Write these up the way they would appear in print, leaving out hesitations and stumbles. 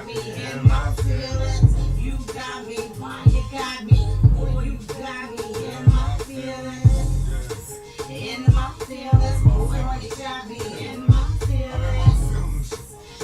me in my feelings. You got me, why you got me? Boy, you got me in my feelings. In my feelings, boy, why you got me in my feelings.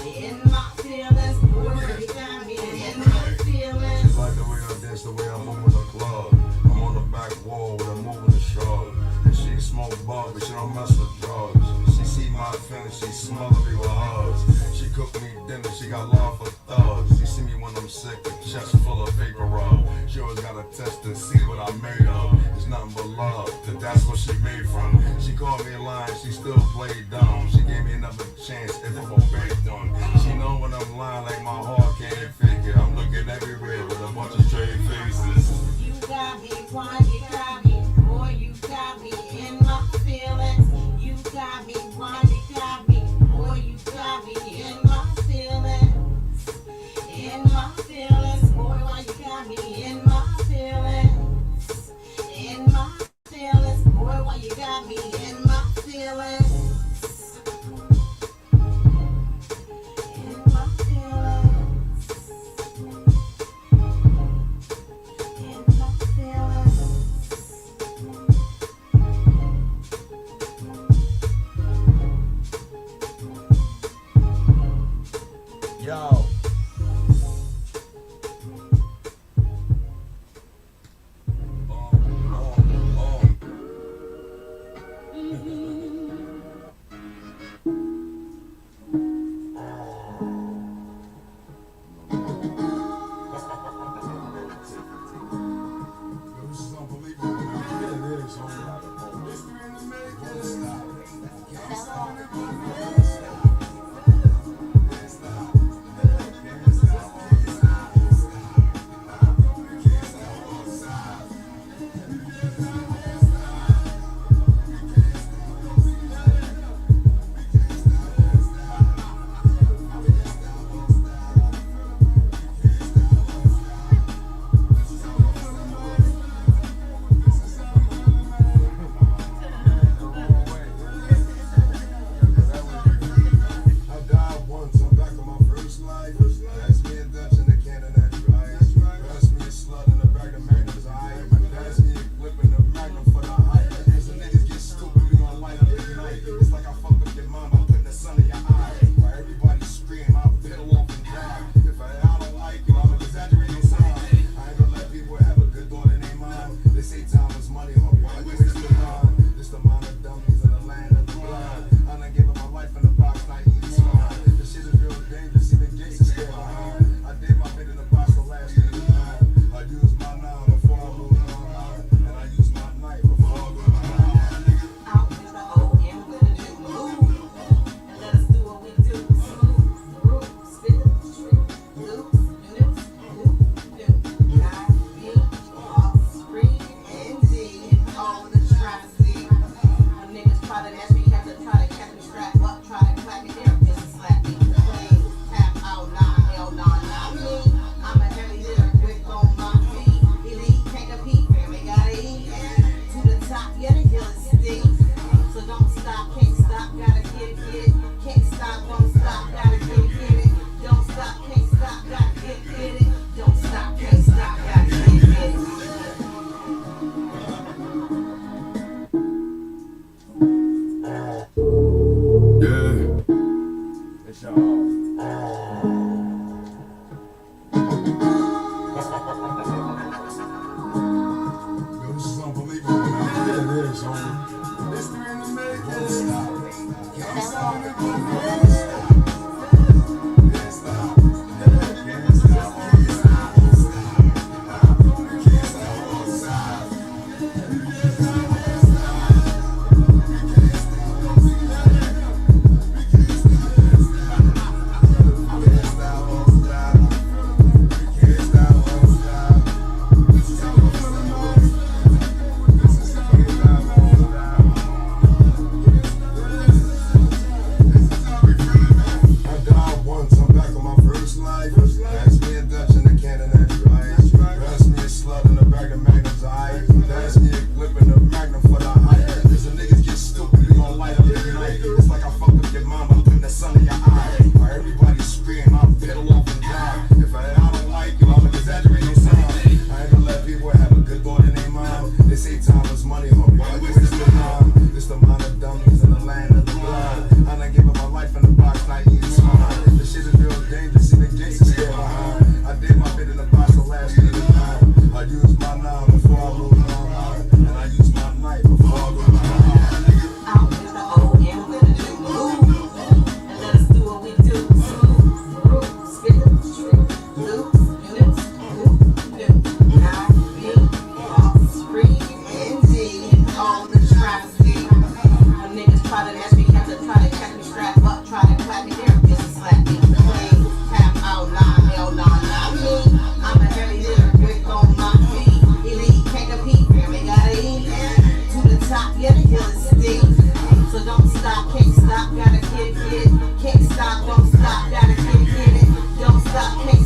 In my feelings, boy, why you got me in my feelings. She like the way I dance, the way I move in the club. I'm on the back wall with a moving the shrug. And she smoke bud, but she don't mess with drugs. She see my feelings, she smother me with hugs. She cook me dinner, she got love for thugs. She see me when I'm sick, a chest full of paper rub. She always gotta test and see what I'm made of. It's nothing but love, cause that's what she made from. She called me lying, she still played dumb. She gave me another chance if I'm a fake one. She know when I'm lying like my heart can't fake it. I'm looking everywhere with a bunch of straight faces. You got me, why you got me? Boy, you got me in my feelings. You got me, why you got me? Boy, you got me in my feelings. In my feelings, boy, why you got me in my feelings? In my feelings, boy, why you got me in my feelings? In my feelings. In my feelings. Yo.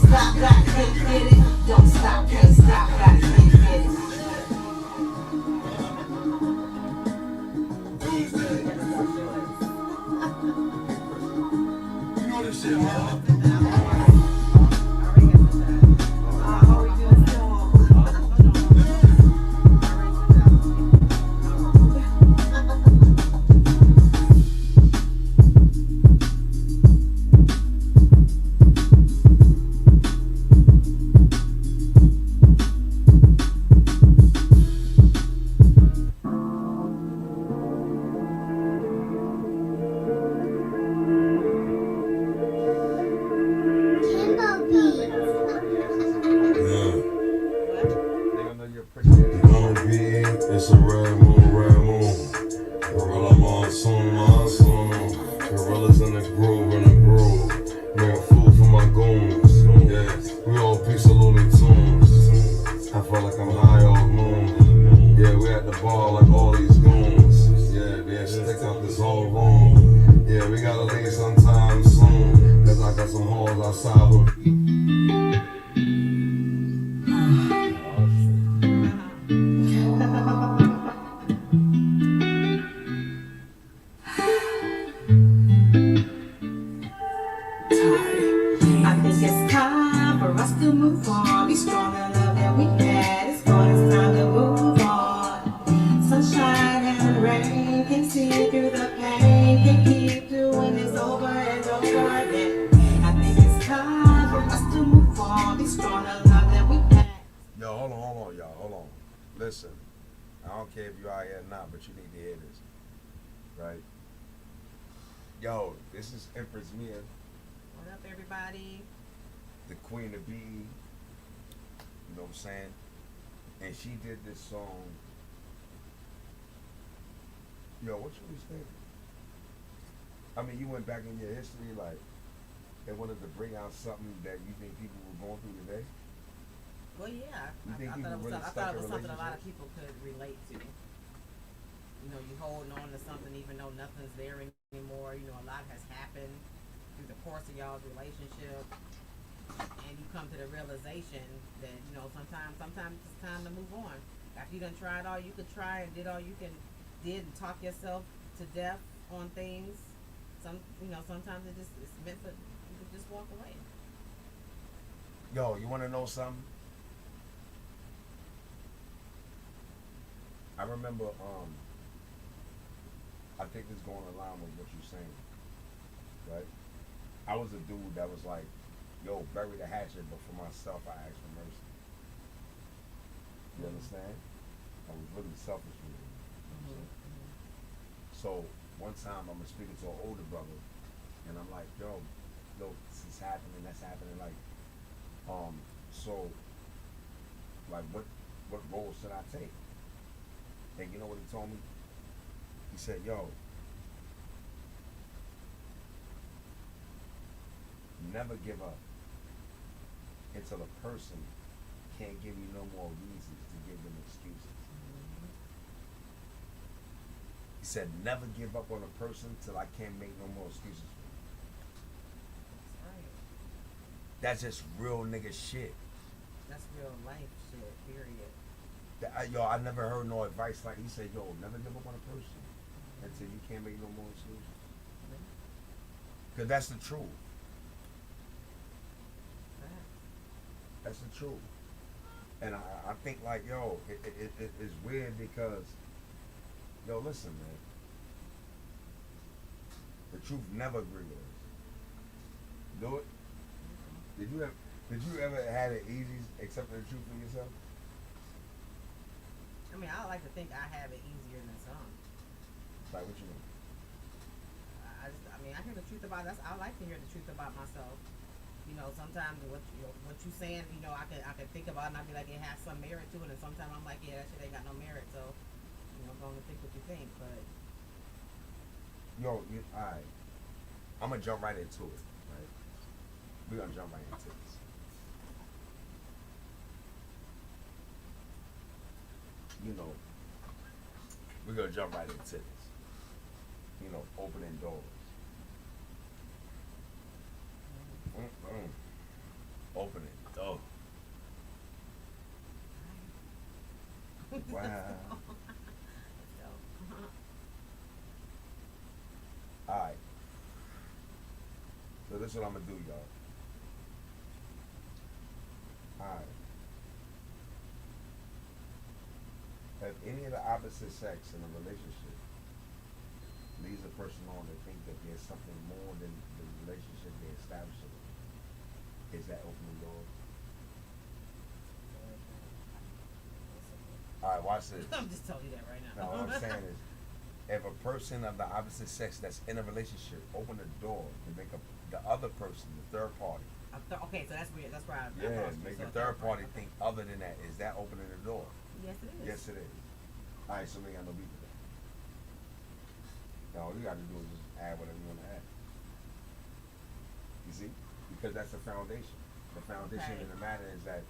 stop, got can't get it. Don't stop, can't stop, got can't get it. You know this shit, man. It's a red moon. Gorilla monsoon, monsoon. Gorillas in the grove. Man, food for my goons. Yeah, we all piece of Looney Tunes. I feel like I'm high off moon. Yeah, we at the bar like all these goons. Yeah, they stick out this whole room. Yeah, we gotta leave sometime soon. Cause I got some hoes outside with I think it's time for us to move on. Be strong in love that we had. It's time to move on. Sunshine and rain can see through the pain. Can keep doing this over and over again. I think it's time for us to move on. Be strong in love that we had. Yo, hold on, y'all. Hold on. Listen, I don't care if you out here or not, but you need to hear this. Right? Yo, this is Empress Mia, What up, everybody? the queen of B. You know what I'm saying? And she did this song. Yo, what you was thinking? I mean, you went back in your history, like, they wanted to bring out something that you think people were going through today? Well, yeah. You think I people thought really I stuck thought in it was something a lot of relationships? people could relate to. You know, you holding on to something even though nothing's there anymore. You know, a lot has happened through the course of y'all's relationship, and you come to the realization that you know sometimes it's time to move on. After you done tried all you could try and did all you did and talk yourself to death on things. Sometimes it's meant for you to just walk away. Yo, you want to know something? I remember, I think this going along with what you're saying, right? I was a dude that was like, yo, bury the hatchet, but for myself, I asked for mercy. You understand? I was really selfish with it. You know what I'm saying? So, one time, I'm speaking to an older brother, and I'm like, yo, this is happening, that's happening, like, so, like, what role should I take? And you know what he told me? He said, yo, never give up until a person can't give you no more reasons to give them excuses. He said, never give up on a person till I can't make no more excuses for you. That's right. That's just real nigga shit. That's real life shit. Period. I never heard no advice like he said, yo, never give up on a person until you can't make no more excuses. Because that's the truth. That's the truth. And I think like, yo, it's weird because, yo, listen, man. The truth never agree with us. Do it? Did you ever had it easy accepting the truth for yourself? I mean, I like to think I have it easier than some. Like what you mean? I hear the truth about us. I like to hear the truth about myself. You know, sometimes what you saying, you know, I can think about it and I be like, it has some merit to it, and sometimes I'm like, yeah, that shit ain't got no merit. So, you know, go and think what you think. But Yo, alright. I'm gonna jump right into it. Right? We're gonna jump right into this. You know, we're gonna jump right into this. You know, opening doors. Open it. Oh. Wow. Let's go. Alright. So this is what I'm gonna do, y'all. Alright. If any of the opposite sex in a relationship leads a person on to think that there's something more than the relationship they're establishing, is that opening doors? Alright, watch this. I'm just telling you that right now. No, what I'm saying is, if a person of the opposite sex that's in a relationship open the door to make the other person, the third party, Okay, so that's weird. That's where I yeah, lost you. make So the third party okay. think other than that, is that opening the door? Yes, it is. Yes, it is. Alright, so we ain't got no beef with that. Now, all you gotta do is just add whatever you wanna add. You see? Because that's the foundation. The foundation Okay. in the matter is that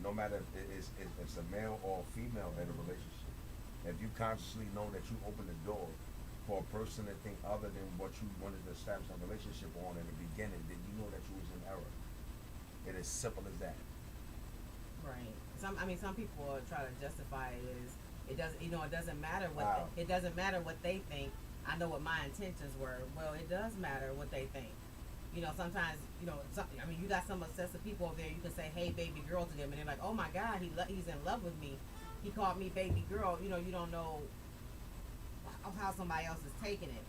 no matter if it's a male or a female in a relationship, if you consciously know that you open the door for a person to think other than what you wanted to establish a relationship on in the beginning, then you know that you was in error. It is simple as that. Right. Some people try to justify it as it doesn't. It doesn't matter what Wow. it doesn't matter what they think. I know what my intentions were. Well, it does matter what they think. Sometimes you got some obsessive people over there. You can say, "Hey, baby girl" to them, and they're like, "Oh my God, he's in love with me. He called me baby girl." You don't know how somebody else is taking it.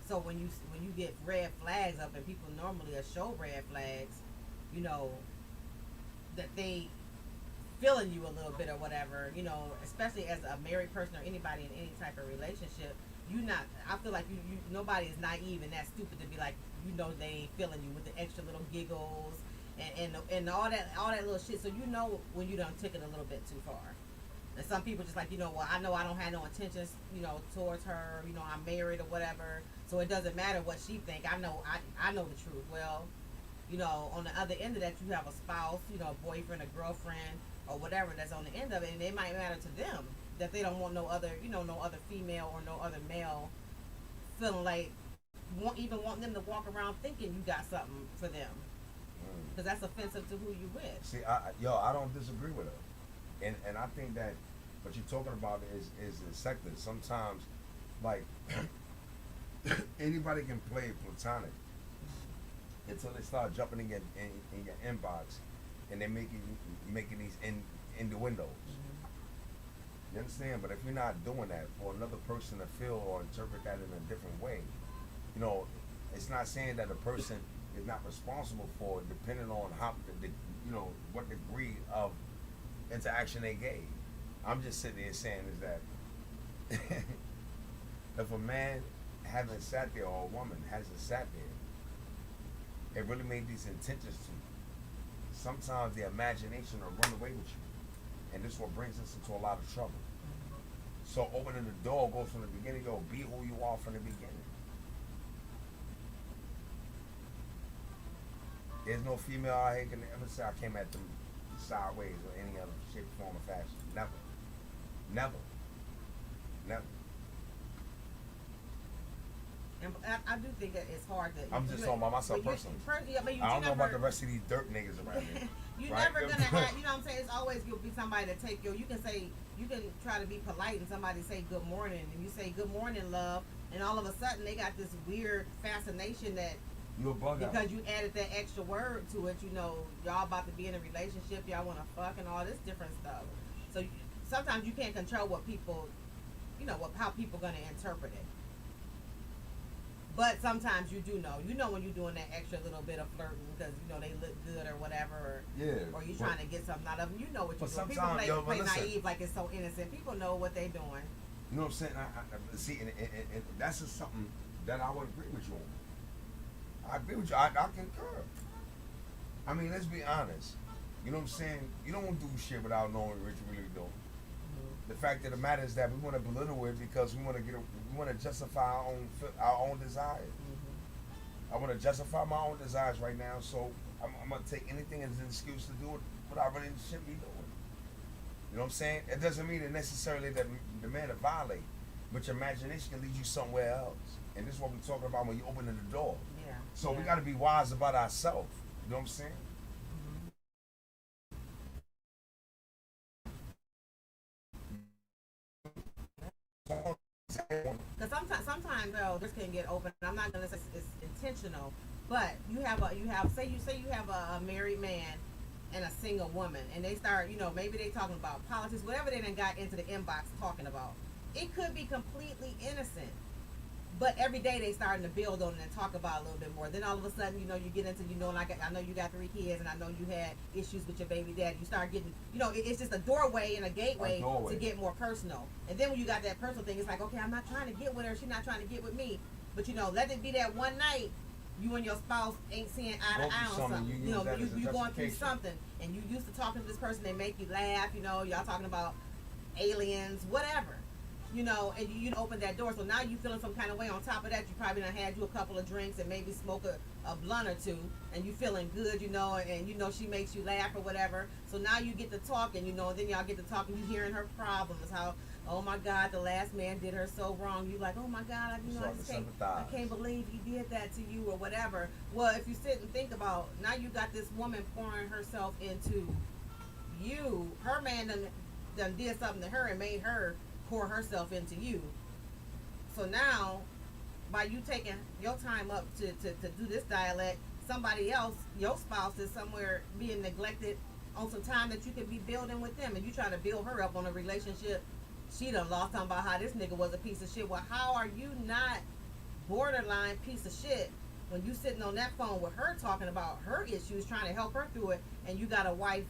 So when you get red flags up, and people normally show red flags, that they feeling you a little bit or whatever, especially as a married person or anybody in any type of relationship, I feel like you nobody is naive and that stupid to be like, they ain't feeling you with the extra little giggles and all that little shit. So when you done took it a little bit too far. And some people just like, well, I know I don't have no intentions, towards her, I'm married or whatever. So it doesn't matter what she think. I know the truth. Well, on the other end of that, you have a spouse, a boyfriend, a girlfriend, or whatever that's on the end of it, and it might matter to them that they don't want no other female or no other male feeling like even wanting them to walk around thinking you got something for them, because that's offensive to who you with. See, I don't disagree with her, and I think that what you're talking about is the sector. Sometimes, like anybody can play platonic until they start jumping in your inbox, and they're making these innuendos. You understand? But if you're not doing that for another person to feel or interpret that in a different way, it's not saying that a person is not responsible for it, depending on how what degree of interaction they gave. I'm just sitting there saying is that if a man hasn't sat there or a woman hasn't sat there and really made these intentions to you, sometimes the imagination will run away with you, and this is what brings us into a lot of trouble. So opening the door goes from the beginning. Be who you are from the beginning. There's no female out here can ever say I came at them sideways or any other shape, form, or fashion. Never. Never. Never. And I do think that it's hard to. I'm just talking about myself personally. I don't know about the rest of these dirt niggas around here. You're right? never gonna have, what I'm saying? It's always gonna be somebody to take you can say, you can try to be polite and somebody say good morning, and you say good morning, love, and all of a sudden they got this weird fascination that you a bug because out. you added that extra word to it, y'all about to be in a relationship, y'all want to fuck and all this different stuff. So sometimes you can't control what people, how people gonna interpret it. But sometimes you do know. When you're doing that extra little bit of flirting because they look good or whatever, or you're trying to get something out of them. You know what you're doing. People play naive like it's so innocent. People know what they're doing. You know what I'm saying? I see, and that's just something that I would agree with you on. I agree with you. I concur. I mean, let's be honest. You know what I'm saying? You don't do shit without knowing what you're really doing. The fact of the matter is that we want to belittle it because we want to justify our own desires. I want to justify my own desires right now, so I'm gonna take anything as an excuse to do what I really shouldn't be doing. You know what I'm saying? It doesn't mean that necessarily that the man to violate, but your imagination can lead you somewhere else. And this is what we're talking about when you open the door. Yeah. So we got to be wise about ourselves. You know what I'm saying? Because sometimes though this can get open. I'm not gonna say it's intentional, but say you have a married man and a single woman, and they start, maybe they talking about politics, whatever they done got into the inbox talking about. It could be completely innocent, but every day they starting to build on it and talk about it a little bit more. Then all of a sudden, you get into, like I know you got 3 kids, and I know you had issues with your baby dad. You start getting, it's just a doorway and a gateway to get more personal. And then when you got that personal thing, it's like, okay, I'm not trying to get with her. She's not trying to get with me. But let it be that one night you and your spouse ain't seeing eye to eye on something. You going through something, and you used to talking to this person. They make you laugh. Y'all talking about aliens, whatever. And you open that door. So now you feeling some kind of way. On top of that, you probably done had you a couple of drinks and maybe smoke a blunt or two, and you feeling good, and she makes you laugh or whatever. So now you get to talk, and and then y'all get to talk, and you hearing her problems, how, oh my God, the last man did her so wrong. You like, oh my God, I can't believe he did that to you or whatever. Well, if you sit and think about, now you got this woman pouring herself into you. Her man done did something to her and made her pour herself into you. So now, by you taking your time up to do this dialect, somebody else, your spouse, is somewhere being neglected on some time that you could be building with them, and you trying to build her up on a relationship. She done lost talking about how this nigga was a piece of shit. Well, how are you not borderline piece of shit when you sitting on that phone with her talking about her issues, trying to help her through it, and you got a wife,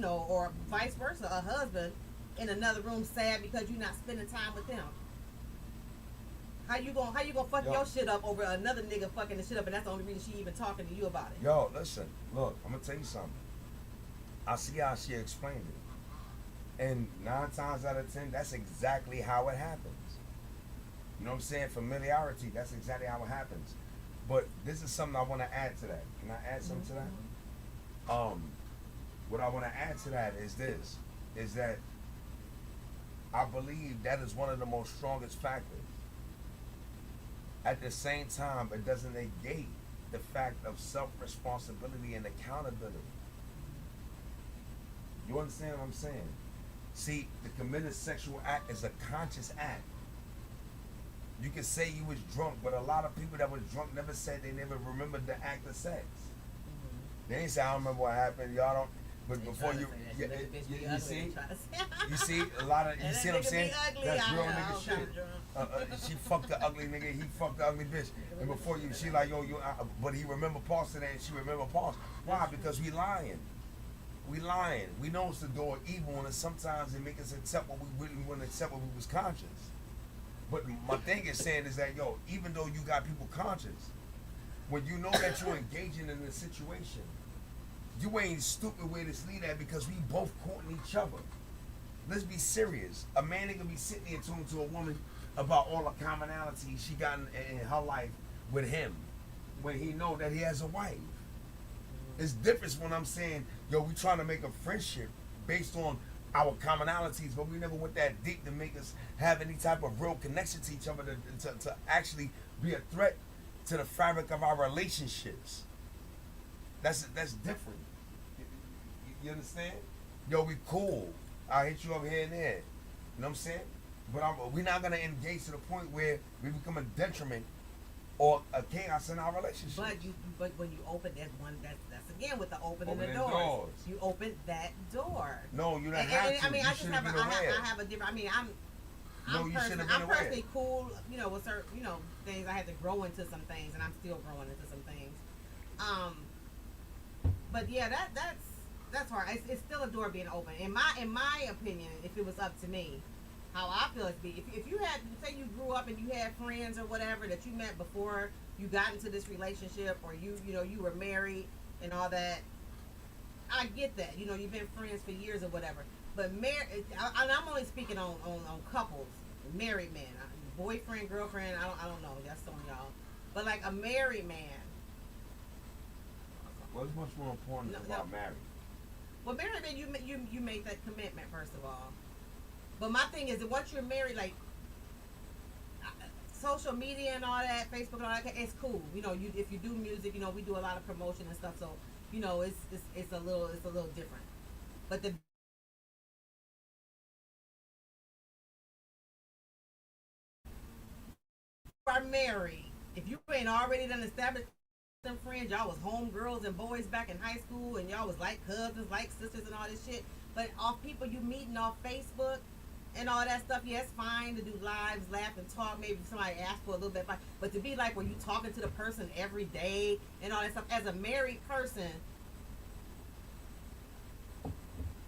or vice versa, a husband in another room sad because you're not spending time with them? How you gonna fuck your shit up over another nigga fucking the shit up, and that's the only reason she even talking to you about it? Yo, listen, look, I'm gonna tell you something. I see how she explained it, and 9 times out of 10, that's exactly how it happens. You know what I'm saying? Familiarity, that's exactly how it happens. But this is something I want to add to that. Can I add something to that? What I want to add to that is this: is that I believe that is one of the most strongest factors. At the same time, it doesn't negate the fact of self-responsibility and accountability. You understand what I'm saying? See, the committed sexual act is a conscious act. You can say you was drunk, but a lot of people that was drunk never said they never remembered the act of sex. They ain't say, I don't remember what happened. Y'all don't. But before you see a lot of, you see what I'm saying? That's real nigga shit. She fucked the ugly nigga, he fucked the ugly bitch. And before you, she like, yo, but he remember parts of that, and she remember parts. Why? Because we lying. We lying. We know it's the door evil, and sometimes it make us accept what we really want to accept when we was conscious. But my thing is saying is that, yo, even though you got people conscious, when you know that you're engaging in a situation, you ain't stupid where this lead at, because we both courting each other. Let's be serious. A man ain't gonna be sitting there talking to a woman about all the commonalities she got in her life with him when he know that he has a wife. It's different when I'm saying, yo, we trying to make a friendship based on our commonalities, but we never went that deep to make us have any type of real connection to each other to actually be a threat to the fabric of our relationships. That's different. You understand? Yo, we cool. I'll hit you up here and there. You know what I'm saying? But we're not gonna engage to the point where we become a detriment or a chaos in our relationship. But when you open that's again with the opening the doors. You open that door. No, you don't have to. I mean, I have a different. I mean, I'm personally cool. With certain things. I had to grow into some things, and I'm still growing into some things. But yeah, that's hard. It's still a door being open. In my opinion, if it was up to me, how I feel it to be. If you had, say you grew up and you had friends or whatever that you met before you got into this relationship, or you were married and all that, I get that. You've been friends for years or whatever. But I'm only speaking on couples, married men, boyfriend, girlfriend. I don't know. That's on y'all. But like a married man. What's much more important about marriage? Well, married man, you make that commitment first of all. But my thing is that once you're married, like social media and all that, Facebook and all that, it's cool. If you do music, we do a lot of promotion and stuff. So it's a little different. But the are married, if you ain't already done established them friends, y'all was homegirls and boys back in high school, and y'all was like cousins, like sisters, and all this shit. But off people you meeting off Facebook and all that stuff, yeah, it's fine to do lives, laugh and talk. Maybe somebody asks for a little bit, but to be like where you talking to the person every day and all that stuff as a married person,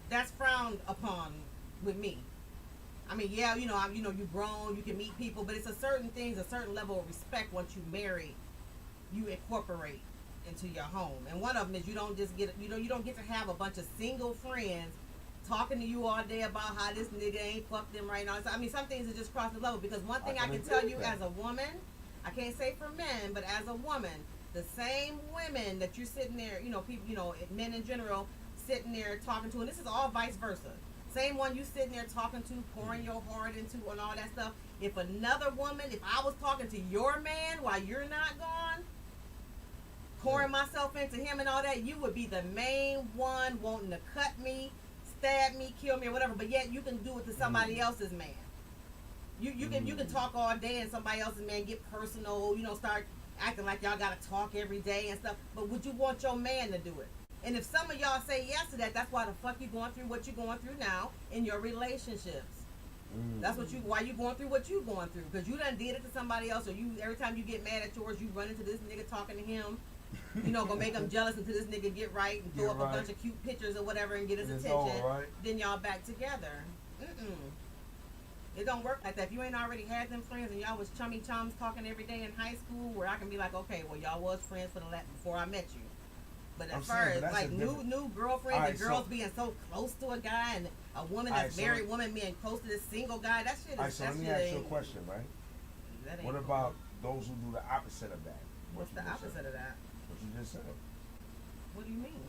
that's frowned upon with me. I mean, yeah, you grown, you can meet people, but it's a certain things, a certain level of respect once you marry, you incorporate into your home. And one of them is you don't just get, you don't get to have a bunch of single friends talking to you all day about how this nigga ain't fucked them right now. So, I mean, some things are just cross the level, because one thing I can tell you as a woman, I can't say for men, but as a woman, the same women that you're sitting there, people, men in general, sitting there talking to, and this is all vice versa. Same one you sitting there talking to, pouring your heart into, and all that stuff. If another woman, if I was talking to your man while you're not gone, pouring myself into him and all that, you would be the main one wanting to cut me, stab me, kill me, or whatever. But yet you can do it to somebody else's man. You can talk all day and somebody else's man get personal, start acting like y'all gotta talk every day and stuff. But would you want your man to do it? And if some of y'all say yes to that, that's why the fuck you going through what you're going through now in your relationships. That's why you going through what you going through, because you done did it to somebody else, or you every time you get mad at yours, you run into this nigga talking to him. Gonna make him jealous until this nigga get right and throw up a bunch of cute pictures or whatever and get his attention. Then y'all back together. It don't work like that. If you ain't already had them friends and y'all was chummy chums talking every day in high school, where I can be like, okay, well y'all was friends before I met you. But as far as like new girlfriends and girls being so close to a guy, and a woman that's married woman being close to this single guy, that shit is. So let me ask you a question, right? What about those who do the opposite of that? What's the opposite of that? What you just said. What do you mean?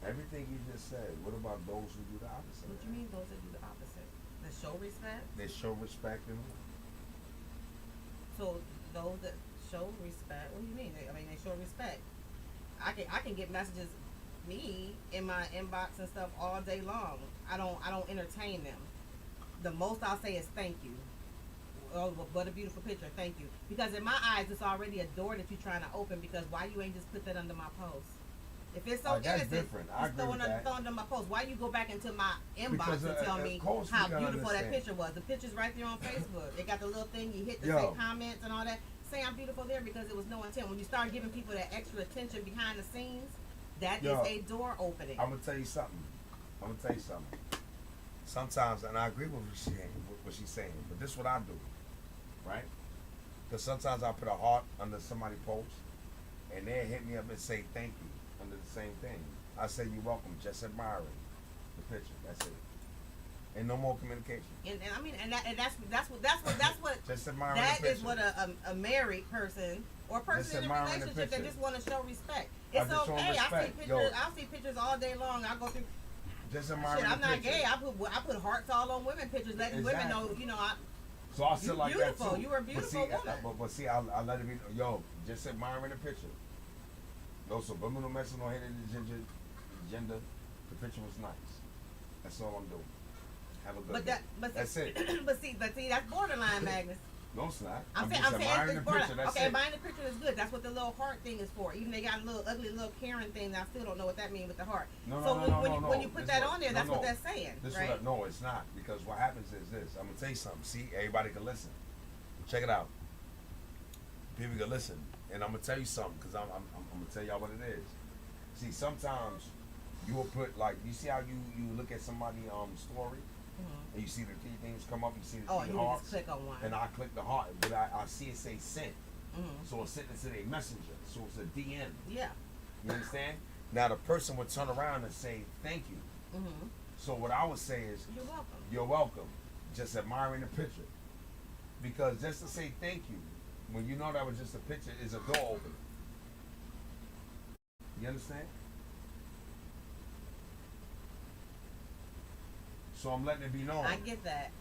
Everything you just said. What about those who do the opposite? What do you mean those that do the opposite? That show respect? They show respect and. So those that show respect, what do you mean? They show respect. I can get messages, me, in my inbox and stuff all day long. I don't entertain them. The most I'll say is thank you. Oh, what a beautiful picture, thank you. Because in my eyes, it's already a door that you're trying to open, because why you ain't just put that under my post? If it's so innocent, different. Just throw under my post. Why you go back into my inbox and tell me how beautiful that picture was? The picture's right there on Facebook. It got the little thing you hit to say comments and all that. Say I'm beautiful there because it was no intent. When you start giving people that extra attention behind the scenes, that is a door opening. I'm gonna tell you something. Sometimes, and I agree with what she's saying, but this is what I do, right? Because sometimes I put a heart under somebody's post, and they hit me up and say thank you under the same thing. I say you're welcome, just admiring the picture. That's it. And no more communication. And I mean, that's what just admiring that the is what a married person or a person in a relationship that just want to show respect. It's okay. I see pictures all day long. I go through. Just admiring I'm not picture. gay. I put hearts all on women pictures, letting women know, So I still like that too. You are a beautiful woman. But see, I let it be. Yo, just admiring the picture. No subliminal message, no hidden agenda. The picture was nice. That's all I'm doing. Have a good day. That's it. but see, that's borderline, Magnus. No, it's not. I'm saying admiring the picture. That's okay, it. admiring the picture is good. That's what the little heart thing is for. Even they got a little ugly little Karen thing. I still don't know what that means with the heart. When you put that on there, that's what that's saying, right? No, it's not. Because what happens is this. I'm gonna tell you something. See, everybody can listen. Check it out. People can listen, and I'm gonna tell you something because I'm gonna tell y'all what it is. See, sometimes you will put you see how you look at somebody's story. And you see the three things come up, you see the three hearts. Just click on one. And I click the heart, but I see it say sent. So it's sent to their messenger. So it's a DM. Yeah. You understand? Now the person would turn around and say thank you. So what I would say is you're welcome. You're welcome. Just admiring the picture. Because just to say thank you, when you know that was just a picture, is a door opener. You understand? So I'm letting it be known. I get that.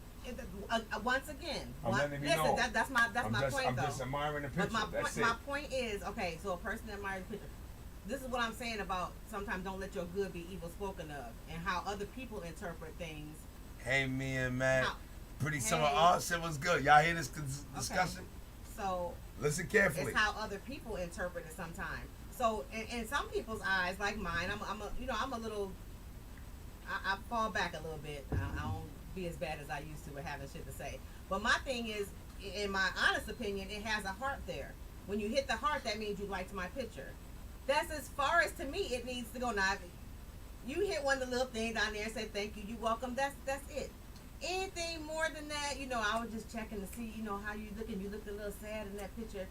Once again, I'm letting it be known. That's my point. I'm just admiring the picture. But my point is, okay, so a person that admires the picture. This is what I'm saying about sometimes don't let your good be evil spoken of, and how other people interpret things. Hey, me and Matt. Pretty summer. Hey. Oh, shit was good. Y'all hear this discussion? So Listen carefully. it's how other people interpret it sometimes. So in some people's eyes, like mine, I'm a little. I fall back a little bit. I don't be as bad as I used to with having shit to say. But my thing is, in my honest opinion, it has a heart there. When you hit the heart, that means you liked my picture. That's as far as to me it needs to go. Now, you hit one of the little things down there and say thank you, you welcome. That's it. Anything more than that, I was just checking to see, how you looking. You looked a little sad in that picture,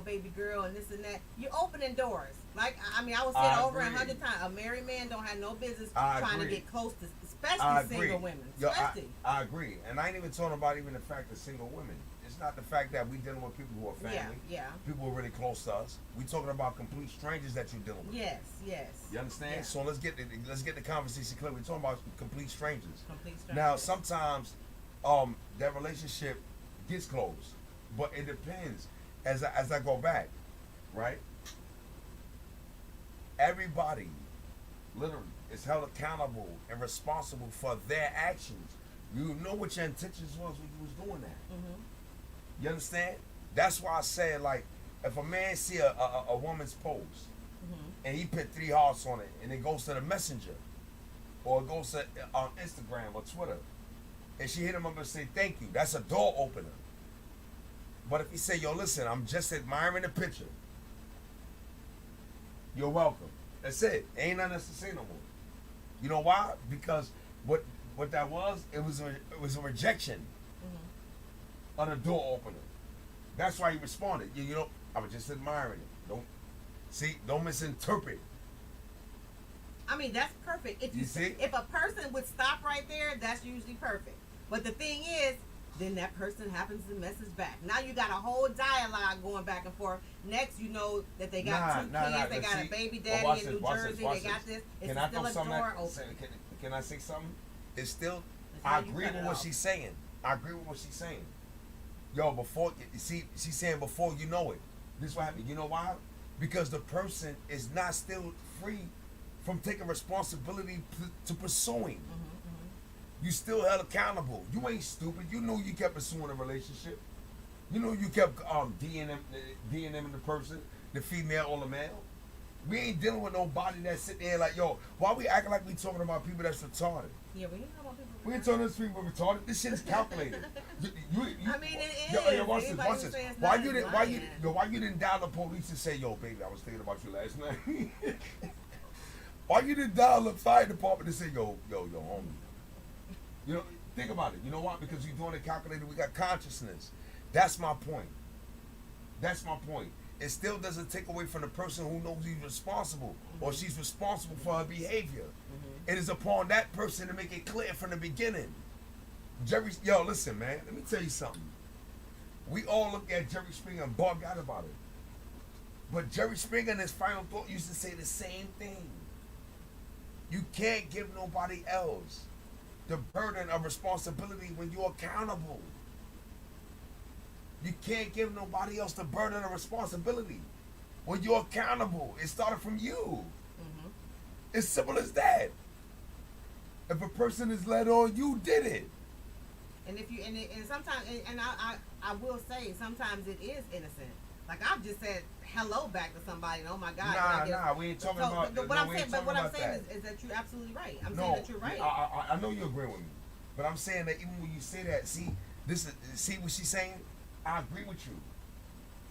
baby girl, and this and that. You're opening doors. Like, I was saying over 100 times, a married man don't have no business trying to get close to, especially single women. Especially. I agree. And I ain't even talking about even the fact of single women. It's not the fact that we dealing with people who are family. Yeah. People who are really close to us. We talking about complete strangers that you're dealing with. Yes. You understand? Yeah. So let's get the conversation clear. We're talking about complete strangers. Complete strangers. Now sometimes that relationship gets close, but it depends. As I go back, right? Everybody, literally, is held accountable and responsible for their actions. You know what your intentions was when you was doing that. Mm-hmm. You understand? That's why I said, like, if a man see a woman's post and he put 3 hearts on it and it goes to the messenger or it goes to on Instagram or Twitter and she hit him up and say thank you, that's a door opener. But if he say, yo, listen, I'm just admiring the picture, you're welcome. That's it. Ain't nothing else to say no more. You know why? Because what that was, it was a rejection on a door opener. That's why he responded. I was just admiring it. Don't misinterpret. That's perfect. If You see? if a person would stop right there, that's usually perfect. But the thing is, then that person happens to message back. Now you got a whole dialogue going back and forth. Next, you know that they got 2 kids, they got a baby daddy in New Jersey, they got this. It's still a door open. Can I say something? It's still. That's how I you agree cut with it what off. she's saying. Yo, before you see, she's saying before you know it. This is what happened. You know why? Because the person is not still free from taking responsibility to pursuing. You still held accountable. You ain't stupid. You know you kept pursuing a relationship. You know you kept DMing the person, the female or the male. We ain't dealing with nobody that's sitting there like, yo, why we acting like we talking about people that's retarded? Yeah, we ain't talking about people. We ain't talking about people retarded. This shit is calculated. It is. Yo, watch Anybody this. who says Why not you is didn't? lying. Why you didn't dial the police and say, yo, baby, I was thinking about you last night. Why you didn't dial the fire department and say, yo, homie? Think about it. You know why? Because you're doing it calculated. We got consciousness. That's my point. It still doesn't take away from the person who knows he's responsible or she's responsible for her behavior. It is upon that person to make it clear from the beginning. Listen, man. Let me tell you something. We all look at Jerry Springer and bug out about it. But Jerry Springer in his final thought used to say the same thing. You can't give nobody else the burden of responsibility when you're accountable. You can't give nobody else the burden of responsibility when you're accountable. It started from you. It's simple as that. If a person is led on, you did it. And if you and sometimes I will say sometimes it is innocent. Like I've just said hello back to somebody. And, oh my God! We ain't talking about. But what I'm saying is that you're absolutely right. I'm saying that you're right. I know you agree with me, but I'm saying that even when you say that, see what she's saying. I agree with you,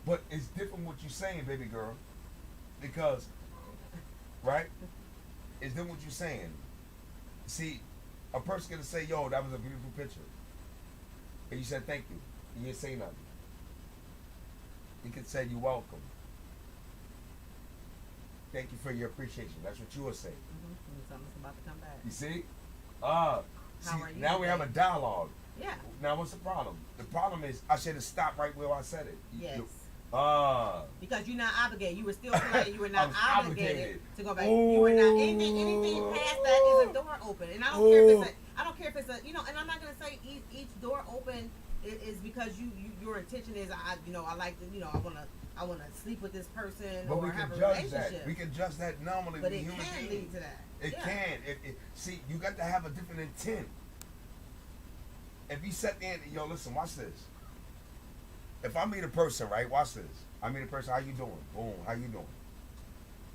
but it's different what you're saying, baby girl, because right, it's different what you're saying. See, a person gonna say, "Yo, that was a beautiful picture," and you said thank you. You didn't say nothing. He could say you're welcome. Thank you for your appreciation. That's what you would say. Something's about to come back. You see? How are you Now we have a dialogue. Yeah. Now what's the problem? The problem is I should have stopped right where I said it. Yes. Because you're not obligated. You were still playing. You were not obligated to go back. Ooh. You were not anything past that is a door open. And I don't care if it's a and I'm not gonna say each door open is because your intention is I like to I wanna sleep with this person but or we have can a judge relationship. that. We can judge that normally But with it human can beings. lead to that. It Yeah. can. See, you got to have a different intent. if you sit there and, yo, listen, watch this. If I meet a person, right, watch this. I meet a person, how you doing? Boom, how you doing?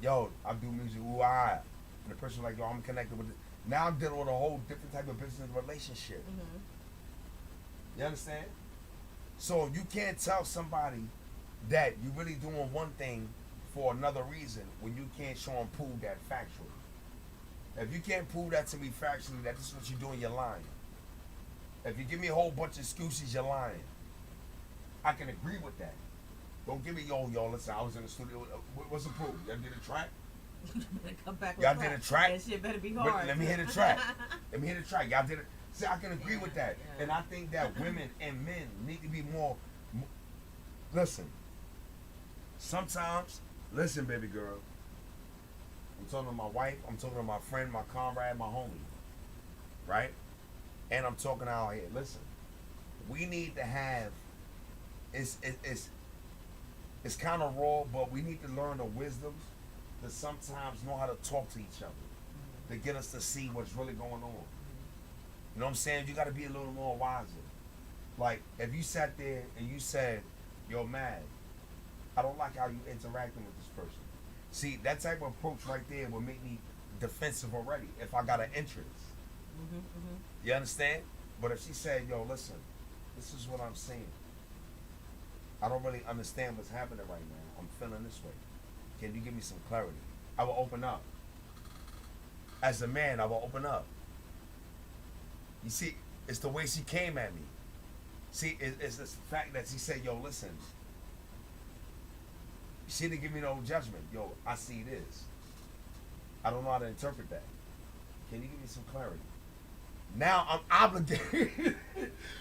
Yo, I do music, ooh, ah. And the person like, yo, I'm connected with it. Now I'm dealing with a whole different type of business relationship. You understand? So you can't tell somebody that you really doing one thing for another reason when you can't show them prove that factually. If you can't prove that to me factually, that this is what you're doing, you're lying. If you give me a whole bunch of excuses, you're lying. I can agree with that. Don't give me, yo, listen, I was in the studio. What's the proof? Y'all did a track? Come back Y'all did a track? That shit better be hard. But let me hear the track. Let me hear the track. Y'all did it. See, I can agree with that. Yeah. And I think that women and men need to be more. Listen. Sometimes, listen, baby girl. I'm talking to my wife. I'm talking to my friend, my comrade, my homie. Right? And I'm talking out here. Listen. We need to have. It's kind of raw, but we need to learn the wisdoms to sometimes know how to talk to each other, to get us to see what's really going on. You know what I'm saying? You got to be a little more wiser. Like, if you sat there and you said, yo, Mad, I don't like how you interacting with this person. See, that type of approach right there will make me defensive already if I got an interest. You understand? But if she said, yo, listen, this is what I'm saying. I don't really understand what's happening right now. I'm feeling this way. Can you give me some clarity? I will open up. As a man, I will open up. You see, it's the way she came at me. See, it's the fact that she said, yo, listen. She didn't give me no judgment. Yo, I see this. I don't know how to interpret that. Can you give me some clarity? Now I'm obligated.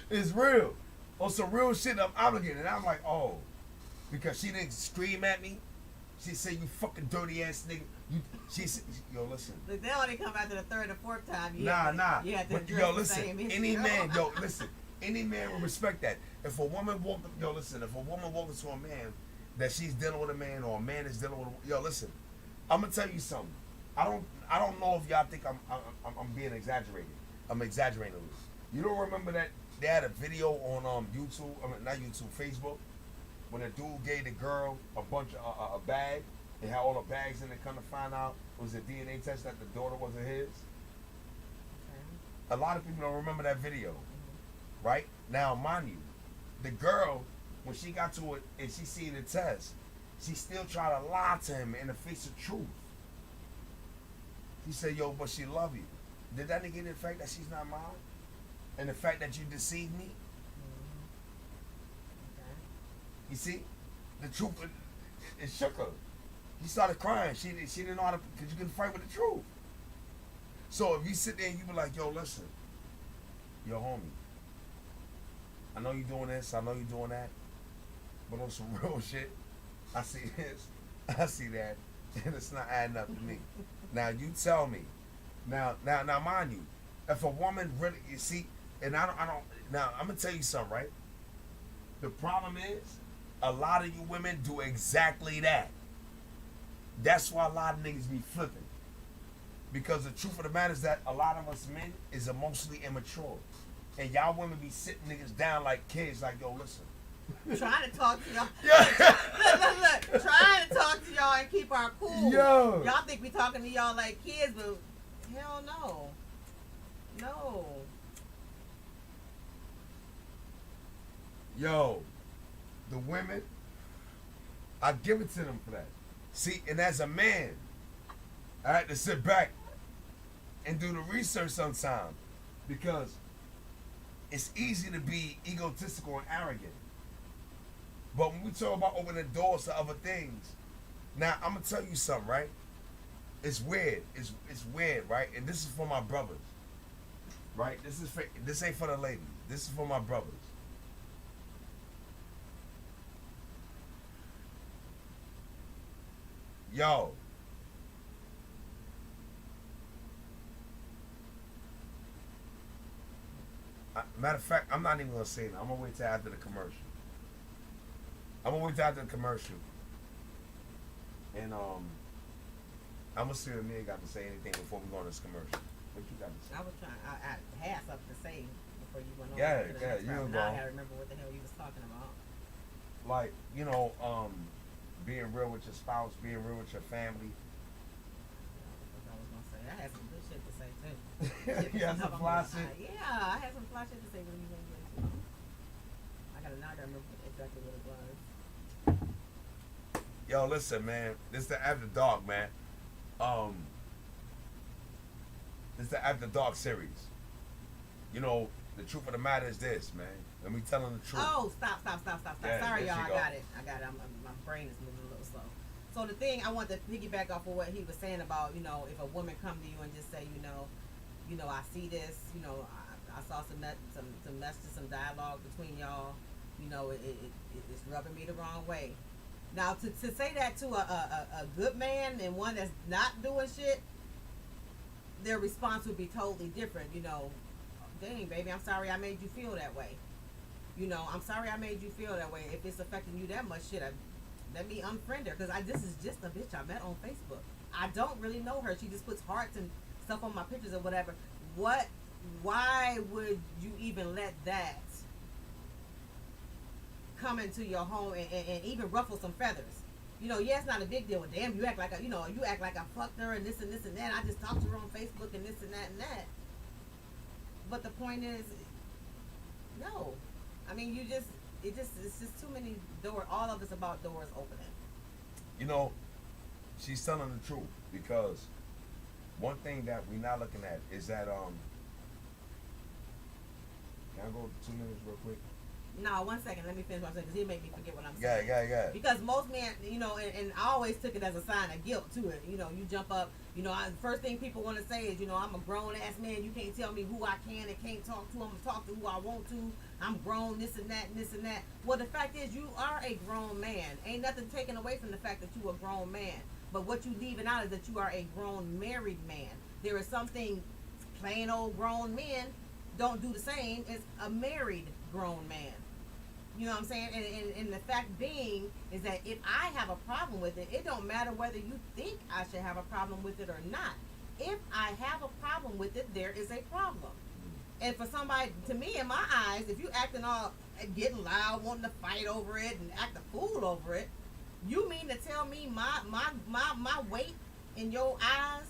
It's real. On some real shit, I'm obligated. And I'm like, oh. Because she didn't scream at me. She said, you fucking dirty ass nigga. She said, yo, listen. Look, they only come after the third or fourth time. Nah. You have to But, address yo, the listen. same issue. Any man, yo, listen. Any man will respect that. If a woman walk, yo, listen. If a woman walks into a man that she's dealing with a man or a man is dealing with a, yo, listen. I'm gonna tell you something. I don't know if y'all think I'm being exaggerated. I'm exaggerating this. You don't remember that they had a video on YouTube? I mean, not YouTube, Facebook, when a dude gave the girl a bunch of a bag. They had all the bags in it. Come to find out, it was a DNA test that the daughter wasn't his. A lot of people don't remember that video, right? Now, mind you, the girl, when she got to it and she seen the test, she still tried to lie to him in the face of truth. She said, yo, but she love you. Did that negate the fact that she's not mine? And the fact that you deceived me? You see? The truth, it shook her. She started crying. She didn't know how to, because you couldn't fight with the truth. So if you sit there and you be like, yo, listen, yo, homie, I know you doing this, I know you doing that, but on some real shit, I see this, I see that, and it's not adding up to me. Now you tell me. Now mind you, if a woman really, you see, and I don't, now I'm gonna tell you something, right? The problem is, a lot of you women do exactly that. That's why a lot of niggas be flipping. Because the truth of the matter is that a lot of us men is emotionally immature. And y'all women be sitting niggas down like kids, like, yo, listen. Trying to talk to y'all. Yeah. Look. Trying to talk to y'all and keep our cool. Yo. Y'all think we talking to y'all like kids, but hell no. No. Yo, the women, I give it to them for that. See, and as a man, I had to sit back and do the research sometime because it's easy to be egotistical and arrogant. But when we talk about opening doors to other things, now I'm gonna tell you something, right? It's weird. It's weird, right? And this is for my brothers, right? This ain't for the ladies. This is for my brothers. Yo. Matter of fact, I'm not even gonna say that. I'm gonna wait till after the commercial. And I'm gonna see if Mia got to say anything before we go on this commercial. What you got to say? I was trying. I had something to say before you went on Yeah, to the yeah, next you round. can Now I go. gotta remember what the hell you was talking about. Like, being real with your spouse, being real with your family. I was gonna say I had some good shit to say too. You had some fly shit? Yeah, I had some fly shit to say when you gonna get into. Now I gotta remember exactly what it was. Yo, listen, man. This is the After Dark, man. This is the After Dark series. You know, the truth of the matter is this, man. And we telling the truth. Oh, stop. Yeah, Sorry, there y'all. she I got it. My brain is moving a little slow. So the thing I want to piggyback off of what he was saying about, if a woman come to you and just say, I see this, I saw some messages, some dialogue between y'all, it's rubbing me the wrong way. Now to say that to a good man and one that's not doing shit, their response would be totally different. Dang, baby, I'm sorry I made you feel that way. I'm sorry I made you feel that way. If it's affecting you that much, shit, let me unfriend her, because this is just a bitch I met on Facebook. I don't really know her. She just puts hearts and stuff on my pictures or whatever. Why would you even let that come into your home and even ruffle some feathers? Yeah, it's not a big deal. Damn, you act like you act like I fucked her and this and that. I just talked to her on Facebook and this and that and that. But the point is, no. I mean, it's just too many doors. All of it's about doors opening. She's telling the truth, because one thing that we're not looking at is that can I go 2 minutes real quick? No, 1 second. Let me finish what I'm saying, because he'll make me forget what I'm saying. Yeah. Because most men, and I always took it as a sign of guilt to it. You jump up. The first thing people want to say is, I'm a grown ass man. You can't tell me who I can and can't talk to. I'm gonna talk to who I want to. I'm grown, this and that, and this and that. Well, the fact is, you are a grown man. Ain't nothing taken away from the fact that you a grown man. But what you leaving out is that you are a grown married man. There is something plain old grown men don't do the same as a married grown man. You know what I'm saying? And the fact being is that if I have a problem with it, it don't matter whether you think I should have a problem with it or not. If I have a problem with it, there is a problem. And for somebody, to me, in my eyes, if you acting all, getting loud, wanting to fight over it and act a fool over it, you mean to tell me my weight in your eyes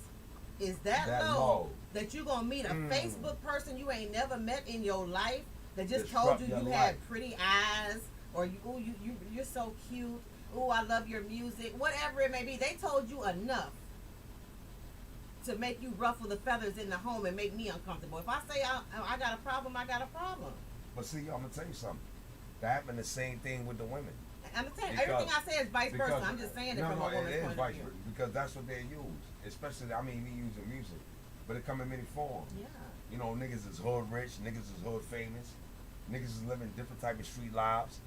is that low that you gonna meet a Facebook person you ain't never met in your life that just told you had pretty eyes, or you're so cute, ooh, I love your music, whatever it may be. They told you enough to make you ruffle the feathers in the home and make me uncomfortable. If I say I got a problem, I got a problem. But see, I'm gonna tell you something. That happened the same thing with the women. I'm saying everything I say is vice versa. I'm just saying it from a woman's point of view. Because that's what they use. Especially, we use in music, but it come in many forms. Yeah. Niggas is hood rich, niggas is hood famous, niggas is living different type of street lives.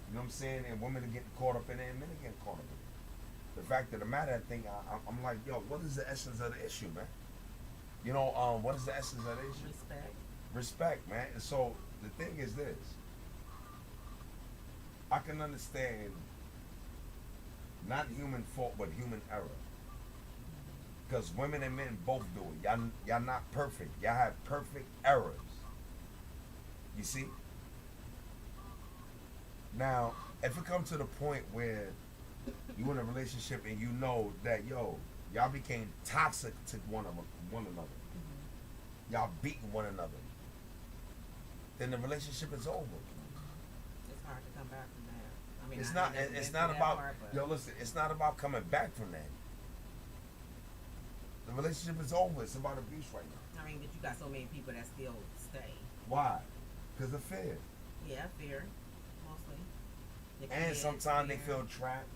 You know what I'm saying? And women are getting caught up in it, and men are getting caught up in it. The fact of the matter, I think I'm like, yo, what is the essence of the issue, man? What is the essence of the issue? Respect, man. And so the thing is this. I can understand not human fault, but human error. Because women and men both do it. Y'all not perfect. Y'all have perfect errors. You see? Now, if it comes to the point where you in a relationship and you know that, y'all became toxic to one another. Y'all beating one another. Then the relationship is over. It's hard to come back from that. It's not about, listen, it's not about coming back from that. The relationship is over. It's about abuse right now. But you got so many people that still stay. Why? Because of fear. Yeah, fear, mostly. And sometimes they feel trapped.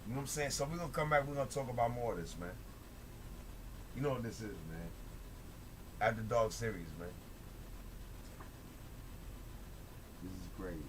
You know what I'm saying? So we're going to come back. We're going to talk about more of this, man. You know what this is, man. Afterdarkseries, man. This is great.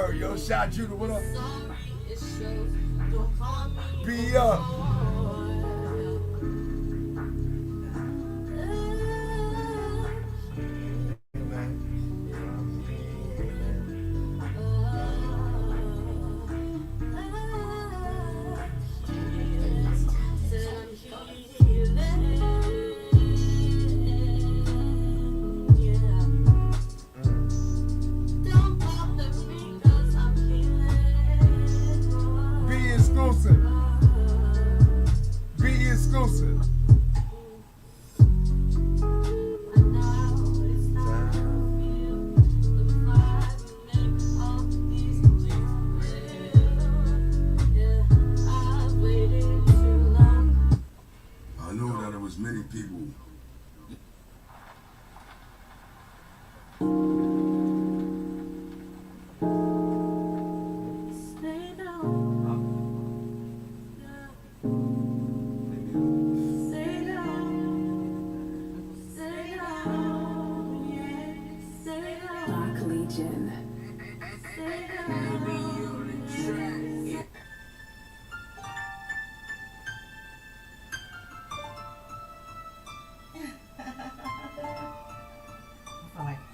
Word, yo, shout Judah, what up? Be up. Many people. Stay down. Stay down. Stay down. Stay down. Dark Legion. Stay down.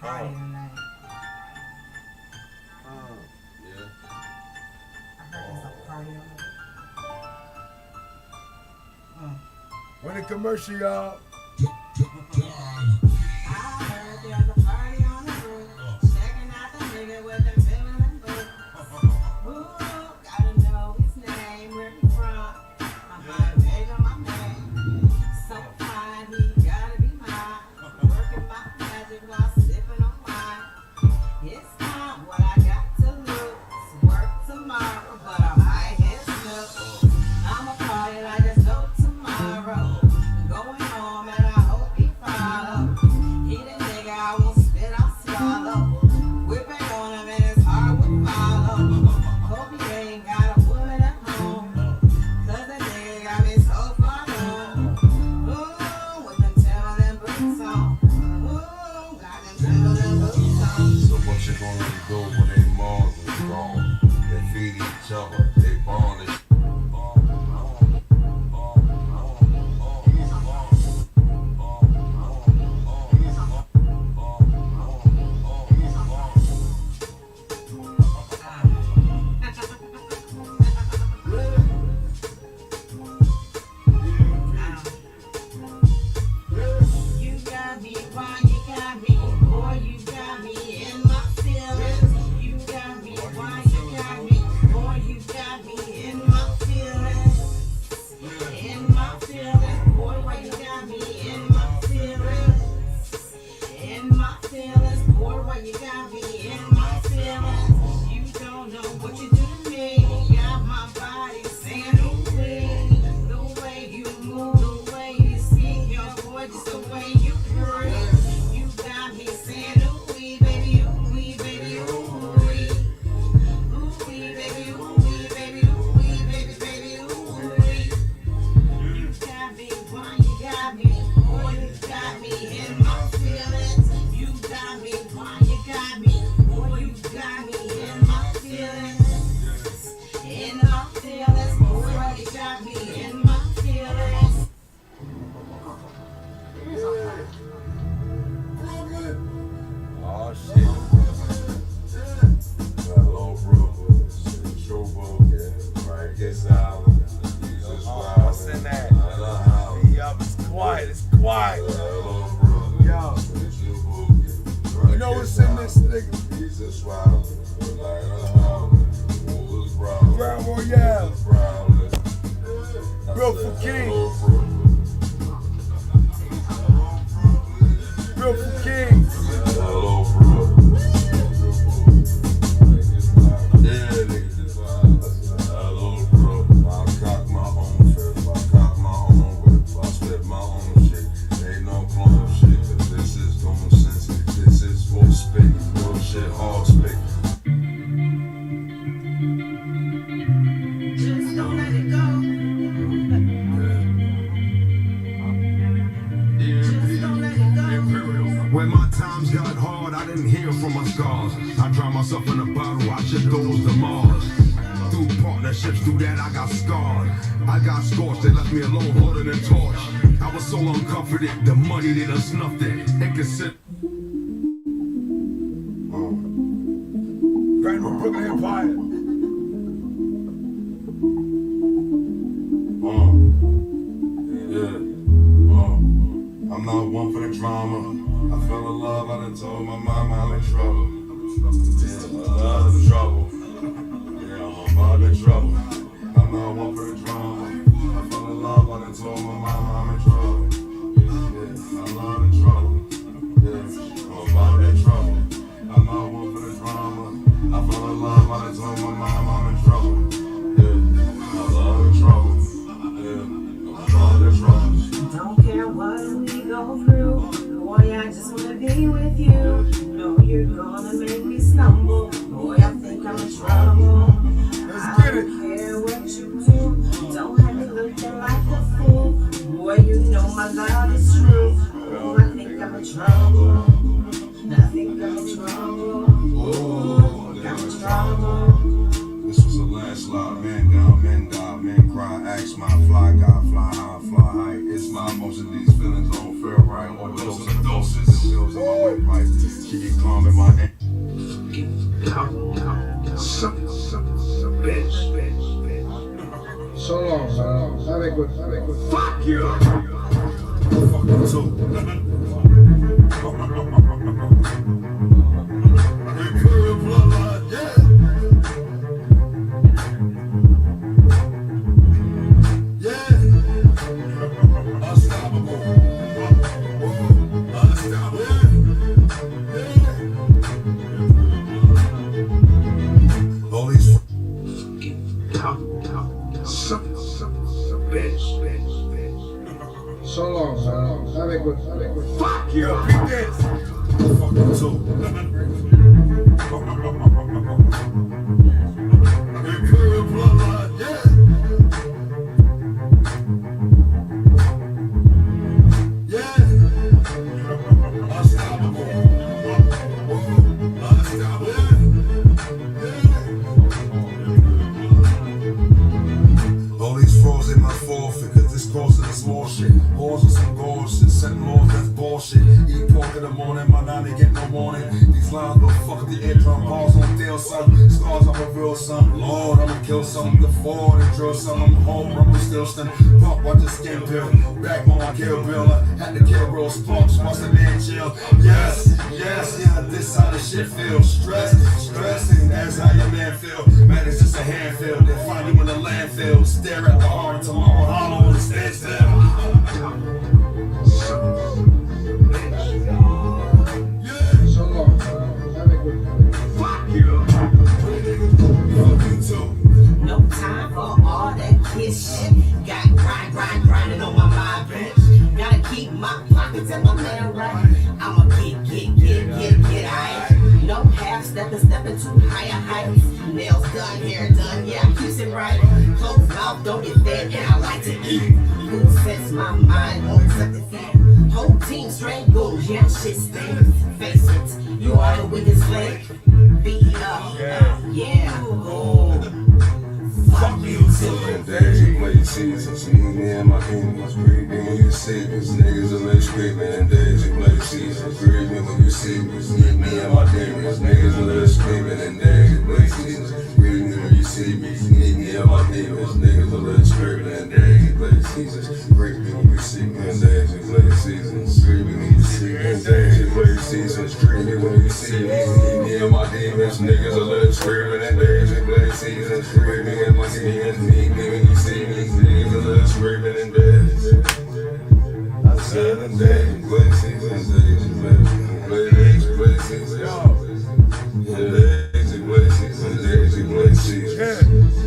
Party tonight. Yeah. I heard there's a party on the When the commercial, y'all. I heard there's a party on the roof. Checking out the nigga with the feminine book. Ooh, gotta know his name, where he from. I might beg on my name. So fine, he gotta be mine. Working my magic while sipping on wine. It's not what I got to lose. Work tomorrow, but I might hit snook. I'ma party like there's no tomorrow. Going home and I hope he follow. He the nigga I won't spit, I'll swallow. Whipping on him and his heart would follow. Hope he ain't got a woman at home. Cause the nigga got me so far home. Ooh, with them Timberland boots on. Ooh, got them Timberland boots on. So what you gonna do when they moms is gone? They feed each other, they bond and You got me, why you got me? Boy, you got me in my feelings. You got me, why you got me? Boy, you got me in my feelings. In my feelings. Boy, why you got me in my feelings? In my feelings. Boy, why you got me in my feelings? You don't know what you do to me. You got my body saying, ooh, the way you move, the way you speak, your voice, just the way you breathe. You got me saying, ooh, baby, ooh, baby, ooh, ooh, baby, ooh, baby, ooh, baby, baby, ooh. You got me, why you got me? Boy, you got me in my feelings. You got me, why you got me? Boy, you got me in my feelings. In my feelings, boy, why you got me in my feelings? Oh, shit. hello, brother. Show yeah. Right, get silent. Jesus What's in that? Yup, it's quiet, it's quiet. Hello, brother. Yo, you know what's in this nigga? Jesus wild. Brown Royale. Built for kings. Built for kings. Hello, brother. Yeah, nigga. Hello, brother. I cock my own fist. I cock my own whip. I spit my own shit. Ain't no clone shit. Cause this is common sense. This is full spit. Real shit, hard spit. Just don't let it go. Just don't let it go. When my times got hard, I I didn't heal from my scars. I drowned myself in a bottle, I shipped those to Mars. Through partnerships, through that I got scarred. I got scorched, they left me alone holding a torch. I was so uncomforted, the money they done snuffed it. Inconsistent. Right from Brooklyn Empire. I'm not one for the drama. I fell in love, I done told my mama I'm in trouble. Yeah, I love the trouble. Yeah, I'm about the trouble. I'm not one for the drama. I fell in love, I done told my mama I'm in trouble. Yeah, I love the trouble. Yeah, I'm about that trouble. I'm not one for the drama. I fell in love, I done told my mama I'm in trouble. Yeah, I love the trouble. Yeah, I'm about that trouble. Don't care what we go through, boy, I just wanna be with you. No, you're gonna make me stumble, boy, I think I'm in trouble. Let's get it. I don't care what you do, don't have me looking like a fool. Boy, you know my love is true. Oh, I think I'm in trouble. I think I'm in trouble. Oh, I'm in trouble. This was a landslide, man down, men die, men cry, ask my fly guy, fly high, fly high. It's my most of these feelings don't feel right. Overdoses and doses, the pills in my windpipe. She get calm in my end. So long, man. Very good, very good. Fuck you! Fuck you too. So long, man. Very good, very good. Fuck you! Beat this! Fuck you too. Imperial bloodline, yeah! Yeah! Unstoppable. Unstoppable. Yeah. All these flaws in my forfeit, cause this cause of the small shit. Wars with some bullshit, setting laws, that's bullshit. Eat pork in the morning, my nine they get no warning. These lines go fuck the eardrum, balls on deal some. Scars I'm a real son, Lord, I'ma kill some. The Ford and drill some, I'm home, I'm still stun. Pump, watch the skin pill, back on my kill bill. I had to kill real sparks, watch the man chill. Yes, yes, yeah, this how the shit feels. Stressing, that's how your man feel. Man, it's just a handful, they find you in the landfill. Stare at the heart, tomorrow hollow and stand still. So long, man. Very good, very good. Fuck you! Fuck you too. No time for all that kiss shit. Got grinding on my mind, bitch. Gotta keep my pockets and my man right. I'ma get, aight. No half stepping too higher heights. Nails done, hair done, yeah, I keeps it right. Closed mouth, don't get fed, and I like to eat. Who sets my mind on something feet? Whole team straight goals, yeah, shit stinks. Face it, you are the weakest link. Beat up, yeah, oh. Fuck you too. Daisy play seasons, me and my enemies breathe me when you see me. Niggas are late screaming and Daisy play seasons. Breathe me when you see me. Meet me and my demons. Niggas are late screaming and Daisy play seasons. Breathe me when you see me. Meet me and my demons. Niggas are late screaming and Daisy play seasons. Breathe me when you see me and Daisy play seasons. Breathe me when you see me and Daisy play seasons. Breathe me when you see me. Meet me and my demons. Niggas are late screaming and Daisy play seasons. Breathe me and my demons. Meet me when you see me. Niggas are late screaming and Daisy. I said and Daisy play seasons. Daisy play seasons. Yeah, Daisy play seasons. Daisy play seasons.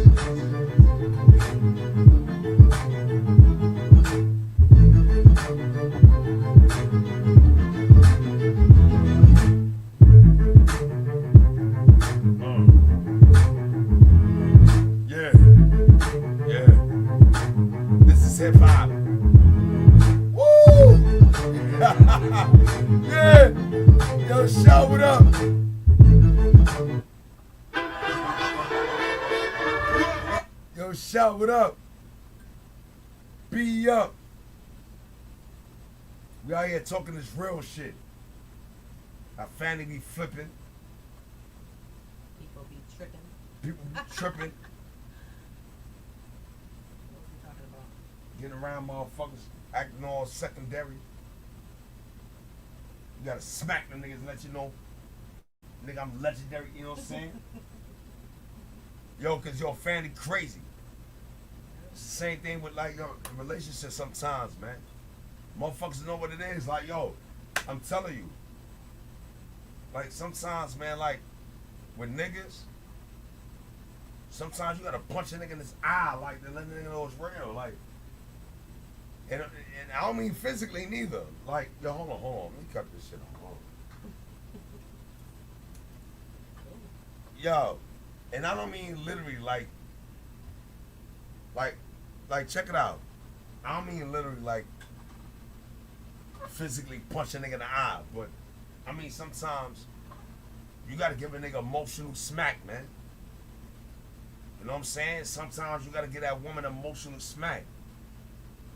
Hip hop. Woo! Yeah. Yo, shout what up? Yo, shout what up? Be up. We out here talking this real shit. Our family be flipping. People be tripping. People be tripping. What are we talking about? Getting around motherfuckers, acting all secondary. You gotta smack them niggas and let you know, nigga, I'm legendary, you know what I'm saying? Yo, cause your family crazy. It's the same thing with like, yo, in relationships sometimes, man. Motherfuckers know what it is. Like, yo, I'm telling you. Like, sometimes, man, like, with niggas, sometimes you gotta punch a nigga in his eye, like, to let the nigga know it's real. Like, and I don't mean physically neither. Like, yo, hold on. Let me cut this shit off. Hold on. Yo, and I don't mean literally, like, check it out. I don't mean literally, like, physically punch a nigga in the eye, but I mean sometimes you gotta give a nigga emotional smack, man. You know what I'm saying? Sometimes you gotta give that woman emotional smack.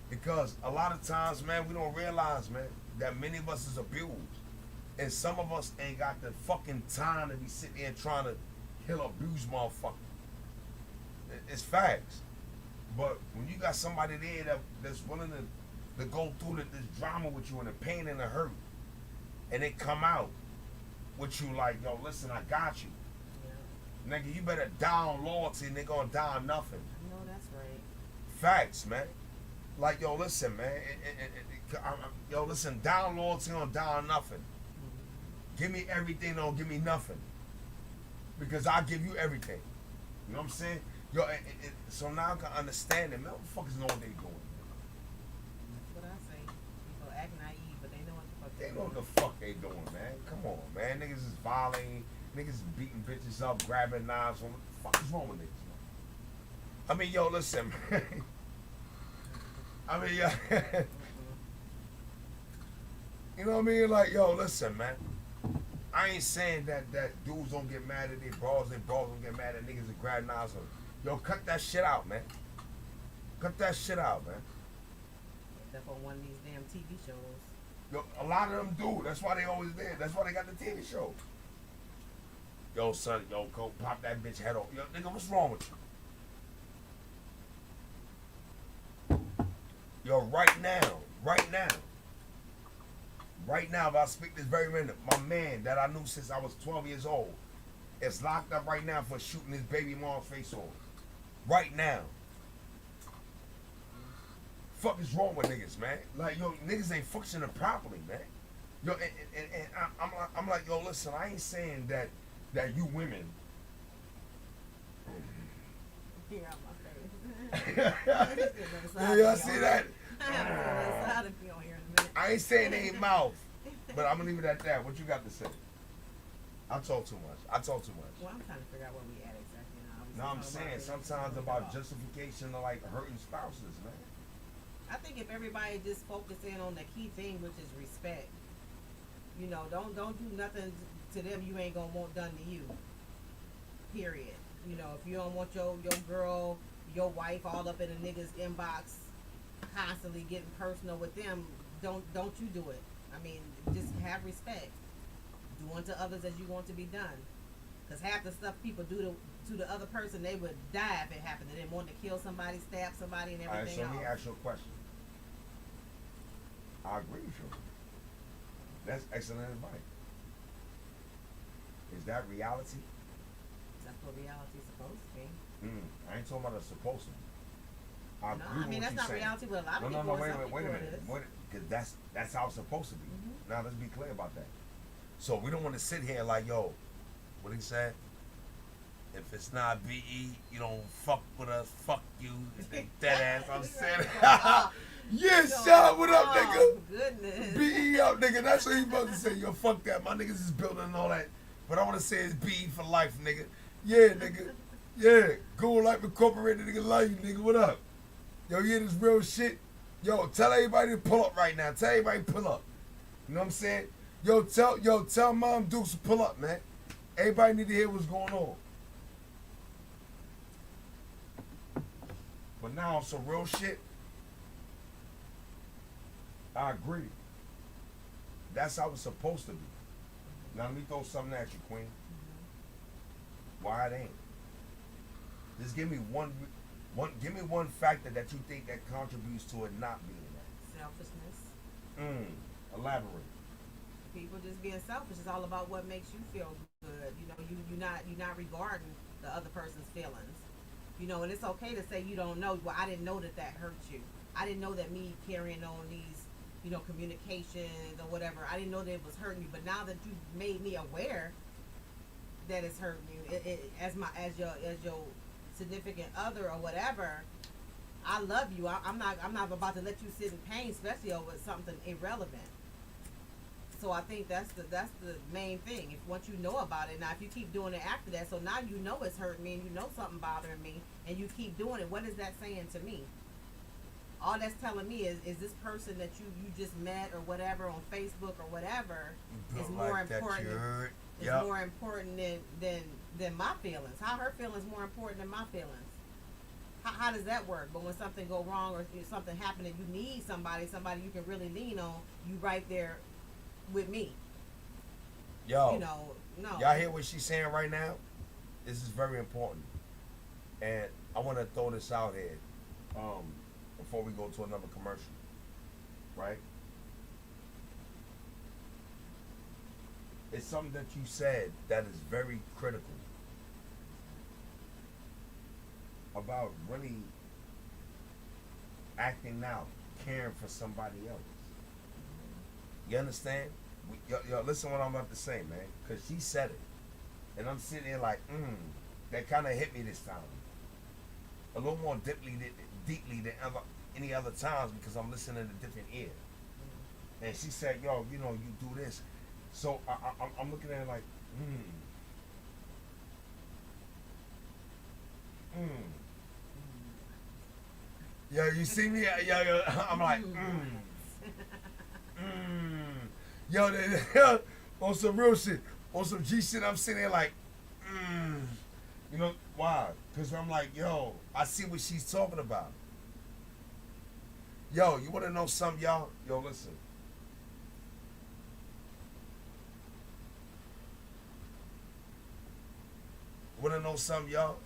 Because a lot of times, man, we don't realize, man, that many of us is abused. And some of us ain't got the fucking time to be sitting there trying to kill abused motherfucker. It's facts. But when you got somebody there that's willing to go through this drama with you and the pain and the hurt, and they come out with you like, yo, listen, I got you. Yeah. Nigga, you better die on loyalty and they gonna die on nothing. I know that's right. Facts, man. Like, yo, listen, man. Yo, listen, die on loyalty on die on nothing. Mm-hmm. Give me everything, don't give me nothing. Because I'll give you everything. You know what I'm saying? Yo, so now I can understand it. Man, motherfuckers know what they doing. That's what I say. People act naive, but they know what the fuck they know what the fuck they doing, man. Come on, man. Niggas is violating. Niggas is beating bitches up, grabbing knives. What the fuck is wrong with niggas, man? I mean, yo, listen, man. I mean, yeah. You know what I mean? Like, yo, listen, man. I ain't saying that dudes don't get mad at their bras and bras don't get mad at niggas that grab knives. Yo, cut that shit out, man. Cut that shit out, man. Except on one of these damn TV shows. Yo, a lot of them do. That's why they always there. That's why they got the TV show. Yo, son, yo, go pop that bitch head off. Yo, nigga, what's wrong with you? Yo, right now, if I speak this very minute, my man that I knew since I was 12 years old is locked up right now for shooting his baby mom's face off. Right now. Fuck is wrong with niggas, man? Like, yo, niggas ain't functioning properly, man. Yo, and I'm like, yo, listen, I ain't saying that you women. Here out my face. Yeah, y'all see that? I ain't saying they ain't mouth, but I'm gonna leave it at that. What you got to say? I talk too much. Well, I'm trying to figure out where we at exactly now. No, I'm saying sometimes about justification of like hurting spouses, man. I think if everybody just focus in on the key thing, which is respect. You know, don't do nothing to them you ain't gonna want done to you. Period. You know, if you don't want your girl, your wife all up in a nigga's inbox, constantly getting personal with them, don't you do it. I mean, just have respect. Do unto others as you want to be done. Because half the stuff people do to the other person, they would die if it happened. They didn't want to kill somebody, stab somebody, and everything else. All right, so let me ask you a question. I agree with you. That's excellent advice. Is that reality? That's what reality is supposed to be. I ain't talking about it's supposed to be. I mean, that's not reality with a lot of people. No, wait a minute. Because that's how it's supposed to be. Mm-hmm. Now, let's be clear about that. So, we don't want to sit here like, yo, what he said? If it's not BE, you don't fuck with us, fuck you. That ass, I'm saying. Yes, shout what up, nigga? Goodness. BE up, nigga. That's what he supposed to say. Yo, fuck that. My niggas is building and all that. What I want to say is BE for life, nigga. Yeah, nigga. Yeah. Google Life Incorporated, nigga. Love you, nigga. What up? Yo, you hear this real shit? Yo, tell everybody to pull up right now. Tell everybody to pull up. You know what I'm saying? Tell Mom Dukes to pull up, man. Everybody need to hear what's going on. But now on some real shit, I agree. That's how it's supposed to be. Now let me throw something at you, Queen. Why it ain't? Just give me give me one factor that you think that contributes to it not being that. Selfishness. Elaborate. People just being selfish. It's all about what makes you feel good. You know, you're not regarding the other person's feelings. You know, and it's okay to say you don't know. Well, I didn't know that hurt you. I didn't know that me carrying on these, you know, communications or whatever. I didn't know that it was hurting you. But now that you made me aware that it's hurting you, as your significant other or whatever, I love you. I'm not about to let you sit in pain, especially over something irrelevant. So I think that's the main thing. If once you know about it, now if you keep doing it after that, so now you know it's hurting me and you know something bothering me, and you keep doing it. What is that saying to me? All that's telling me is this person that you just met or whatever on Facebook or whatever is more like important. Yep. Is more important than my feelings. How her feelings more important than my feelings? How does that work? But when something go wrong or if something happen and you need somebody you can really lean on, you right there with me. Yo, you know, no. Y'all hear what she's saying right now? This is very important, and I want to throw this out here before we go to another commercial. Right? It's something that you said that is very critical about really acting out, caring for somebody else. You understand? Yo, listen what I'm about to say, man. Because she said it. And I'm sitting there like, that kind of hit me this time. A little more deeply than any other times because I'm listening to different ears. And she said, yo, you know, you do this. So I'm looking at it like, Yo, you see me? Yo, I'm like, Yo, on some real shit, on some G shit, I'm sitting there like, You know why? Because I'm like, yo, I see what she's talking about. Yo, you want to know something, y'all? Yo, listen. Want to know something, y'all?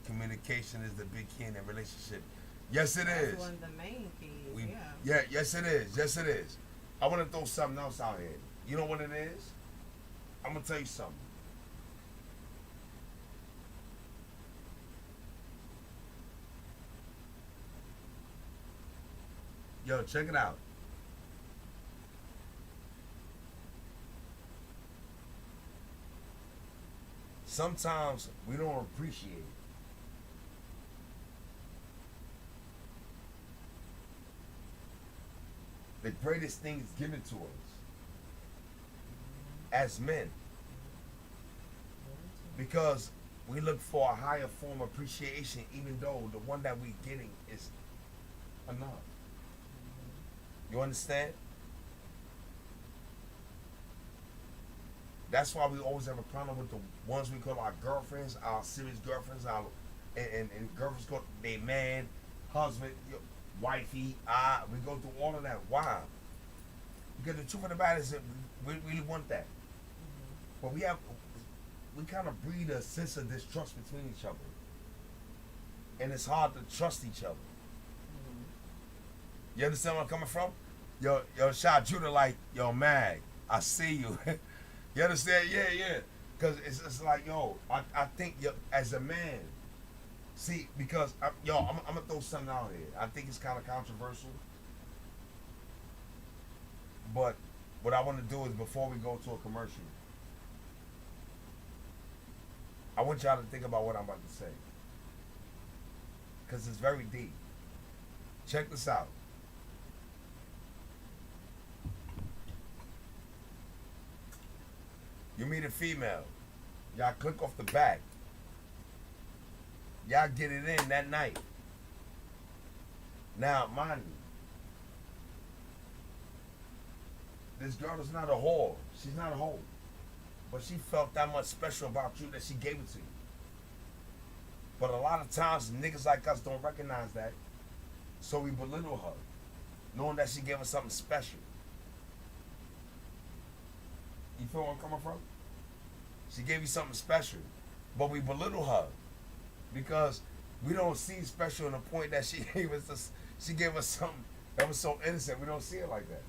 Communication is the big key in a relationship. Yes, it is. That's one of the main keys. Yes, it is. Yes, it is. I want to throw something else out here. You know what it is? I'm gonna tell you something. Yo, check it out. Sometimes we don't appreciate the greatest things given to us as men, because we look for a higher form of appreciation, even though the one that we're getting is enough. You understand? That's why we always have a problem with the ones we call our girlfriends, our serious girlfriends, and girlfriends call their man, husband, wifey. We go through all of that. Why? Because the truth of the matter is that we really want that, but we kind of breed a sense of distrust between each other, and it's hard to trust each other. You understand where I'm coming from? Yo, Shot Judah, like, yo, Mag, I see you. You understand? Yeah. Because it's like, yo, I think, as a man, see, because, I'm going to throw something out here. I think it's kind of controversial. But what I want to do is, before we go to a commercial, I want y'all to think about what I'm about to say. Because it's very deep. Check this out. You meet a female. Y'all click off the back. Y'all get it in that night. Now, mind you, this girl is not a whore. She's not a hoe. But she felt that much special about you that she gave it to you. But a lot of times, niggas like us don't recognize that. So we belittle her, knowing that she gave us something special. You feel where I'm coming from? She gave you something special. But we belittle her because we don't see special in the point that she gave us something that was so innocent. We don't see it like that.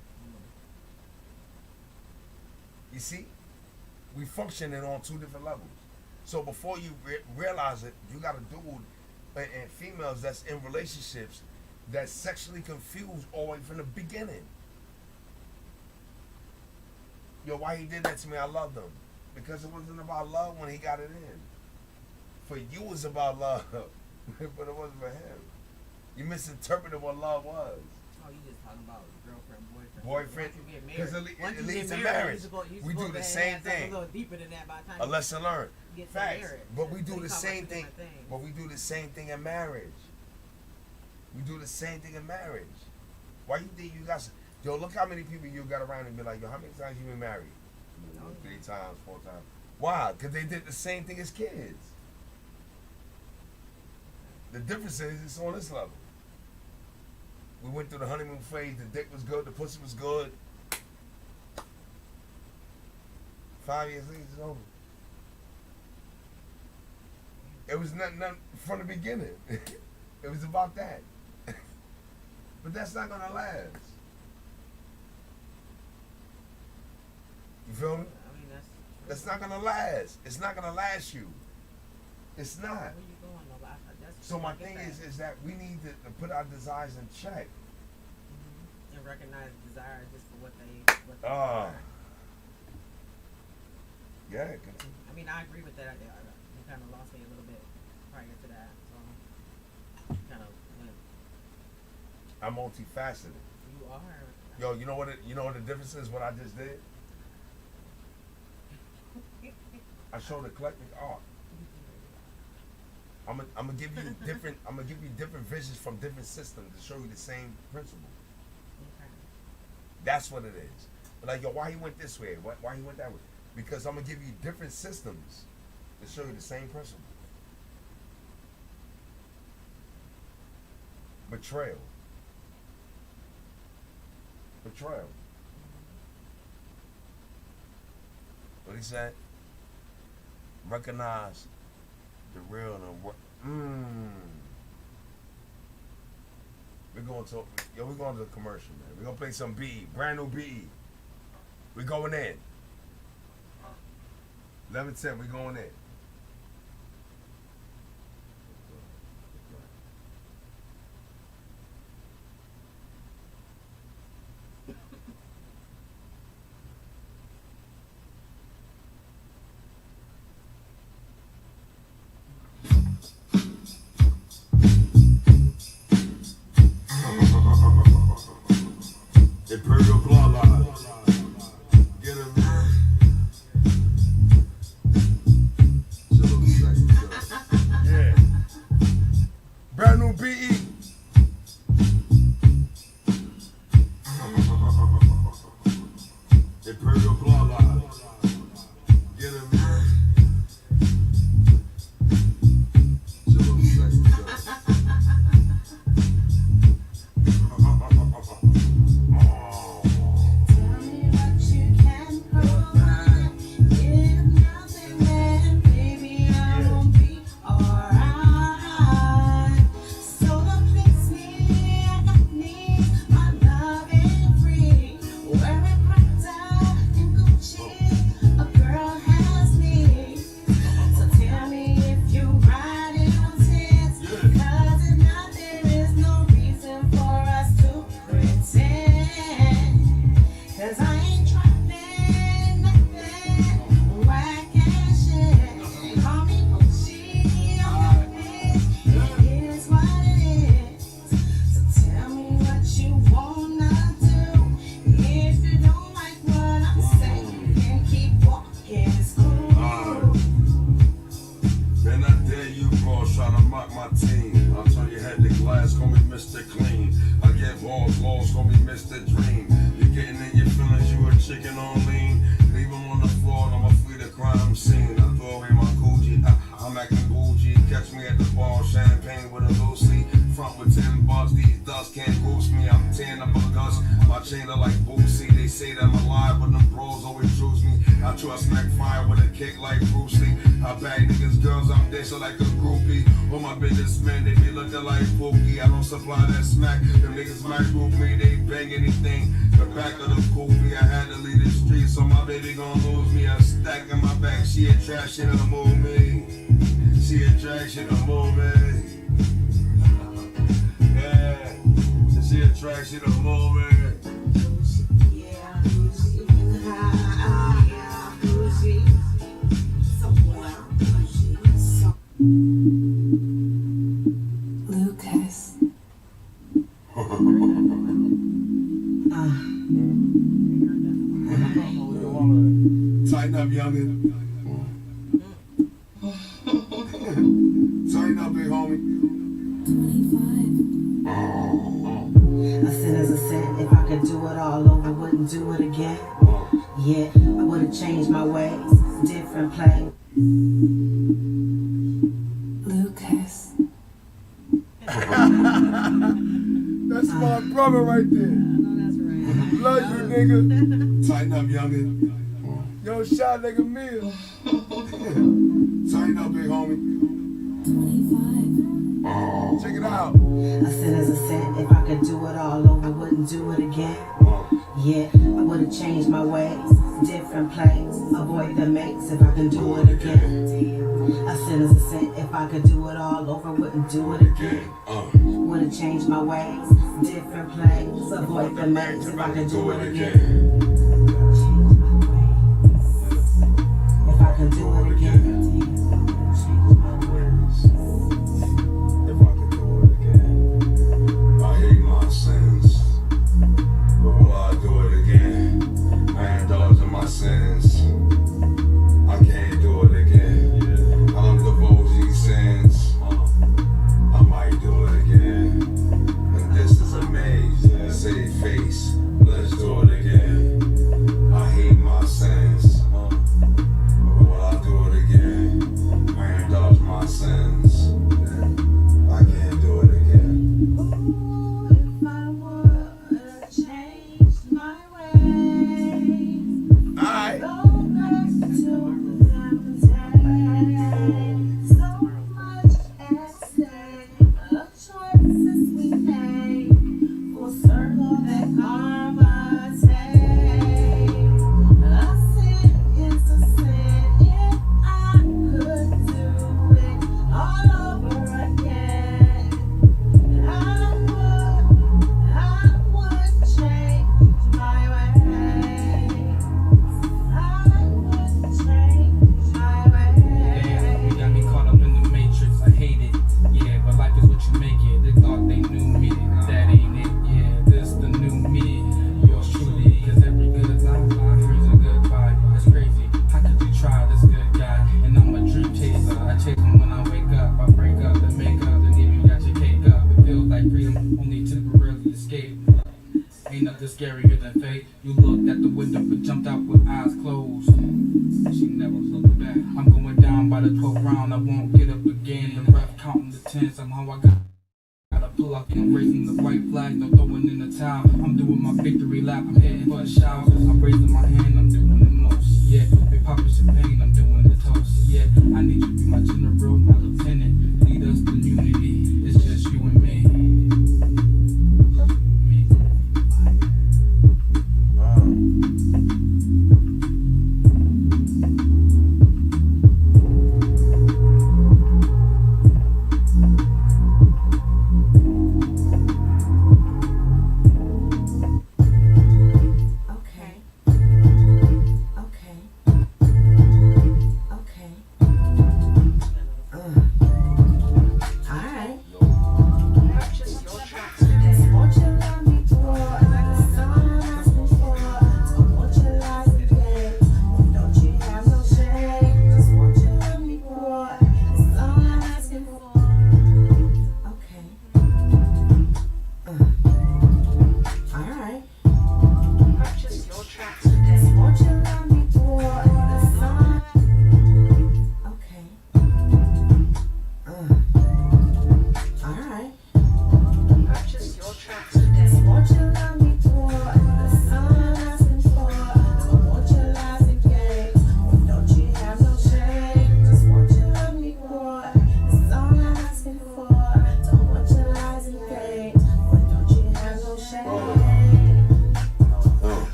You see? We functioning on two different levels. So before you realize it, you got a dude and females that's in relationships that's sexually confused all the way from the beginning. Yo, why he did that to me? I loved him. Because it wasn't about love when he got it in. For you, it was about love, but it wasn't for him. You misinterpreted what love was. Oh, you just talking about girlfriend, boyfriend. Boyfriend, Because it leads to marriage. We do the same thing. A little deeper than that by the time A lesson learned. you get to Facts. marriage. But we do So the you talk same about two thing. different things. But we do the same thing in marriage. We do the same thing in marriage. Why you think you got? Yo, look how many people you got around and be like, yo, how many times you been married? 3 times, 4 times. Why? Because they did the same thing as kids. The difference is it's on this level. We went through the honeymoon phase. The dick was good. The pussy was good. 5 years later, it's over. It was nothing from the beginning. It was about that. But that's not gonna last. You feel me? I mean, That's not gonna last. It's not gonna last you. It's not. Where you going, though? So my thing is that we need to put our desires in check. And recognize desire just for what they Ah. are. Yeah, continue. I mean, I agree with that. You kind of lost me a little bit prior to that. So, kind of went. I'm multifaceted. You are. Yo, you know what the difference is? What I just did? I showed eclectic art. I'm gonna give you different visions from different systems to show you the same principle. Okay. That's what it is. But like, yo, why he went this way? Why he went that way? Because I'm gonna give you different systems to show you the same principle. Betrayal. Betrayal. What he said? Recognize the real and what. We're going to the commercial, man. We're gonna play some BE, brand new BE. We're going in. 11:10, we're going in. Imperial Bloodline. Get him, man. I'm seeing. I throw away my Gucci. I'm acting bougie. Catch me at the bar, champagne with a Lucy. Front with $10. These dust can't goose me. I'm tearing up a dust. My chain are like Boosie. They say that I'm alive, but them bros always choose me. I try to smack fire with a kick like Bruce Lee. I bag niggas, girls, I'm dancing like a groupie. All my businessmen, they be looking like Pookie. I don't supply that smack. Them niggas might group me, they bang anything. The back of the goofy, I had to leave the street, so my baby gon' lose me. I'm stacking my back, she a trash, she done move me. She a trash, she done move me. Yeah, so she a trash, she done move me. Lucas. Tighten up, youngin'. Tighten up, big homie. 25. A sin is a sin. If I could do it all over, wouldn't do it again. Yeah, I would've changed my ways. Different place. Lucas. That's my brother right there. I know that's right. Love you, nigga. Tighten up, youngin'. Yo, shot nigga meal. Tighten up, big homie. 25. Check it out. A sin is a sin. If I could do it all over, wouldn't do it again. Yeah, I would've changed my ways. Different place. Avoid the mates if I can do it again. A sin is a sin. If I could do it all over, wouldn't do it again. Would've changed my ways. Different place. Avoid the mates if I could do it again. If I could do it again. If I could do it again. I hate my sins. But will I do it again? I indulge in my sins. I can't do it again. I don't divulge these sins. I might do it again. And this is a maze. Save face. Let's do it again. I hate my sins. But will I do it again? I indulge my sins. I can't do it again. If I would've changed my ways. Alright. Go back to them days. So much at stake. The choices we made will circle that karma take. A sin is a sin. If I could do it all over again, I would change my ways. I would change my Damn, you ways. got me caught up in the matrix. I hate it. Yeah, but life is what you make it. They thought they knew me. That ain't it. Yeah, this the new me. Yours truly. Cause every good life brings a good vibe. That's crazy. How could you try this good guy? And I'm a dream chaser. I chase them when I wake up. I break up the makeup. And even got your cake up. It feels like freedom only temporarily escape. Ain't nothing scarier than fate. You looked at the window but jumped out with eyes closed. She never looked back. I'm going down by the 12th round. I won't get up again. The ref counting the 10. Somehow I gotta pull up. I'm raising the white flag. No throwing in the towel. I'm doing my victory lap. I'm heading for a shower. I'm raising my hand. I'm doing the most. Yeah, they popping champagne. I'm doing the toast. Yeah, I need you to be my general, my lieutenant. Lead us to unity. It's just you and me. Me. Okay.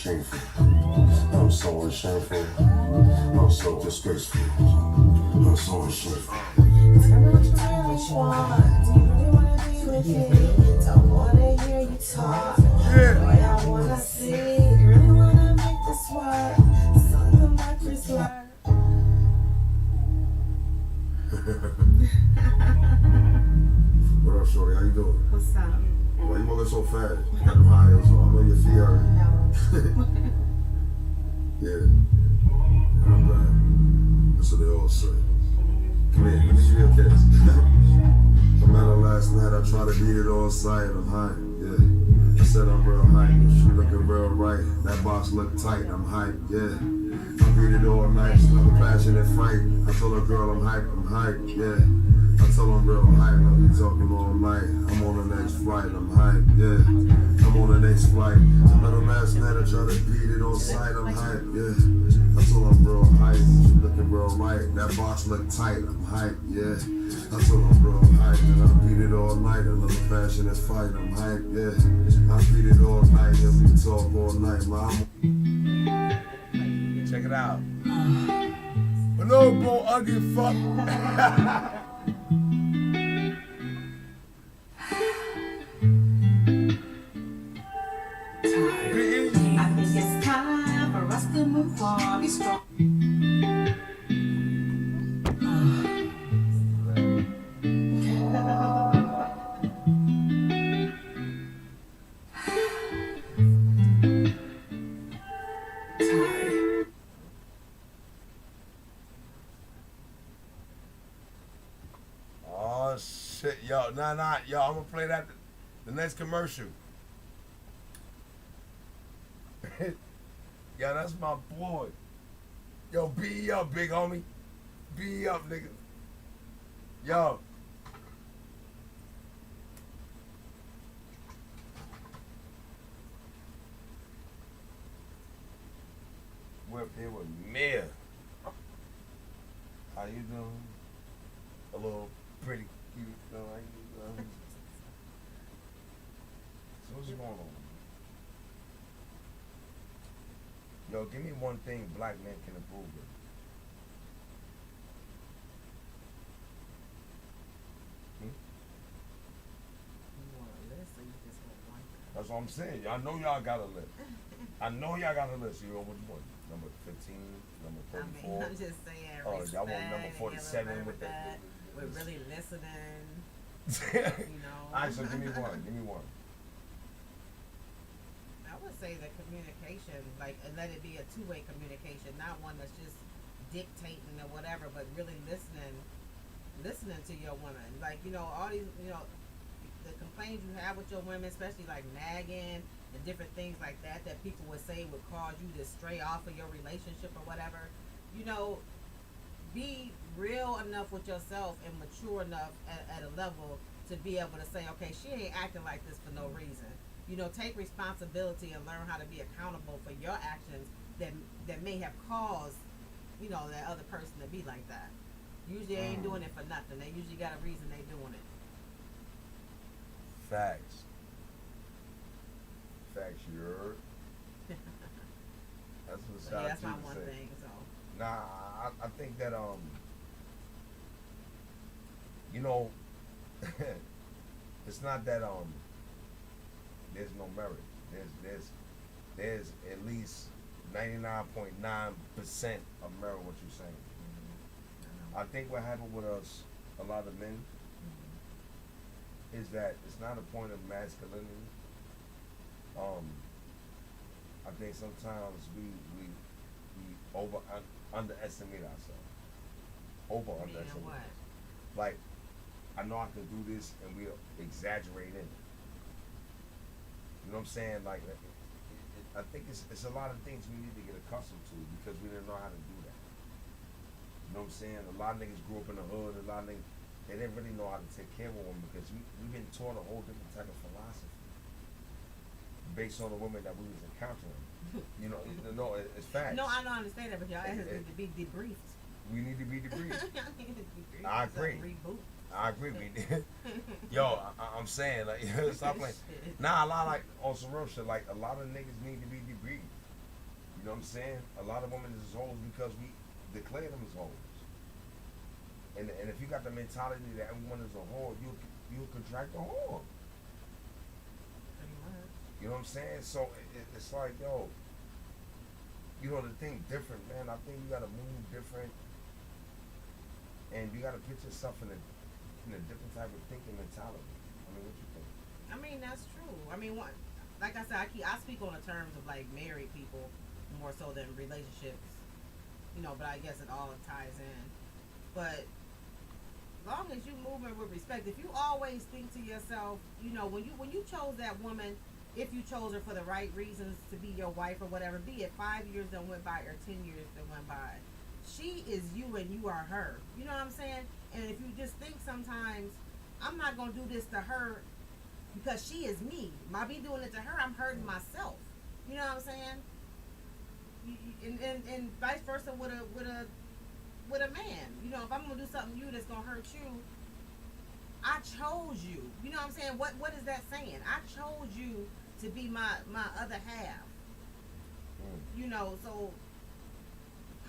shameful. I'm so shameful. I'm so disgraceful. I'm so shameful. Tell me what you really want. Do you really wanna be with me? Don't wanna hear you talk. Boy, I wanna see. You really wanna make this work. Something like this work. What up, shorty? How you doing? What's up? Why you moving so fast? You got them high heels on. I know your feet hurt. Yeah. I'm glad. That's what they all say. Come here, let me see your kiss. I met her last night, I tried to beat it on sight. I'm hype, yeah. I said I'm real hype, she looking real right. That box look tight, I'm hype, yeah. I beat it all night, another passionate fight. I told her, girl, I'm hype, yeah. I told her I'm real hype, I'll be talking all night. I'm on the next flight, I'm hype, yeah. I'm on the next flight. I met her last night, I tried to beat it on sight, I'm hype, yeah. I told her I'm real hype, she looking real right. That box look tight, I'm hype, yeah. I told her I'm real hype, and I beat it all night. Another passionate fight, I'm hype, yeah. I beat it all night, and we talk all night, mama. Check it out. Hello, bro, ugly fuck. I think it's time for us to move on. Be strong. Oh shit, yo, nah, yo, I'm gonna play that the next commercial. Yo, that's my boy. Yo, be up, big homie. Be up, nigga. Yo. We're up here with Mia. How you doing? A little pretty cute, you know, like you. So what's going on? Yo, give me one thing black men can improve with. That's what I'm saying. I know y'all got a list. I know y'all got a list. You know which one? Number 15, number 34. I'm just saying. Oh, y'all want number respect, 47 with that. that? We're really listening. You know. All right, so give me one. Give me one. I would say the communication, like, and let it be a two-way communication, not one that's just dictating or whatever, but really listening to your woman. Like, you know, all these, you know, the complaints you have with your women, especially like nagging and different things like that people would say would cause you to stray off of your relationship or whatever. You know, be real enough with yourself and mature enough at a level to be able to say, okay, she ain't acting like this for no reason. You know, take responsibility and learn how to be accountable for your actions that may have caused, you know, that other person to be like that. Usually they ain't doing it for nothing. They usually got a reason they doing it. Facts. Facts, you heard? That's what So shout yeah, out that's to my you to one say. thing. So Nah, I think that you know, it's not that there's no merit. There's at least 99.9% of merit what you're saying. I think what happened with us, a lot of men, is that it's not a point of masculinity. I think sometimes we underestimate ourselves. Underestimate. what? Like, I know I can do this, and we exaggerate in it. You know what I'm saying? Like, I think it's a lot of things we need to get accustomed to because we didn't know how to do that. You know what I'm saying? A lot of niggas grew up in the hood. A lot of niggas, they didn't really know how to take care of a woman because we've been taught a whole different type of philosophy based on the women that we was encountering. You know, no, it's facts. No, I don't understand that, but y'all need to be debriefed. We need to be debriefed. Y'all need to be debriefed. I It's a agree. Reboot. I agree. We did. Yo, I'm saying, like, stop playing. Nah, a lot, like, on some real shit, like, a lot of niggas need to be debriefed. know what I'm saying? A lot of women is hoes because we declare them as hoes. And if you got the mentality that everyone is a whore, you'll contract a whore. Pretty much. You know what I'm saying? So it's like, yo, you know, to think different, man. I think you gotta move different, and you gotta put yourself in a different type of thinking mentality. I mean, what you think? I mean, that's true. I mean, what, like I said, I speak on the terms of like married people more so than relationships, you know. But I guess it all ties in. But long as you moving with respect, if you always think to yourself, you know, when you chose that woman, if you chose her for the right reasons to be your wife or whatever, be it 5 years that went by or 10 years that went by, she is you and you are her. You know what I'm saying? And if you just think sometimes, I'm not gonna do this to her because she is me. By me doing it to her, I'm hurting myself. You know what I'm saying? And vice versa with a man. You know, if I'm gonna do something to you that's gonna hurt you, I chose you. You know what I'm saying? What is that saying? I chose you to be my other half. You know, so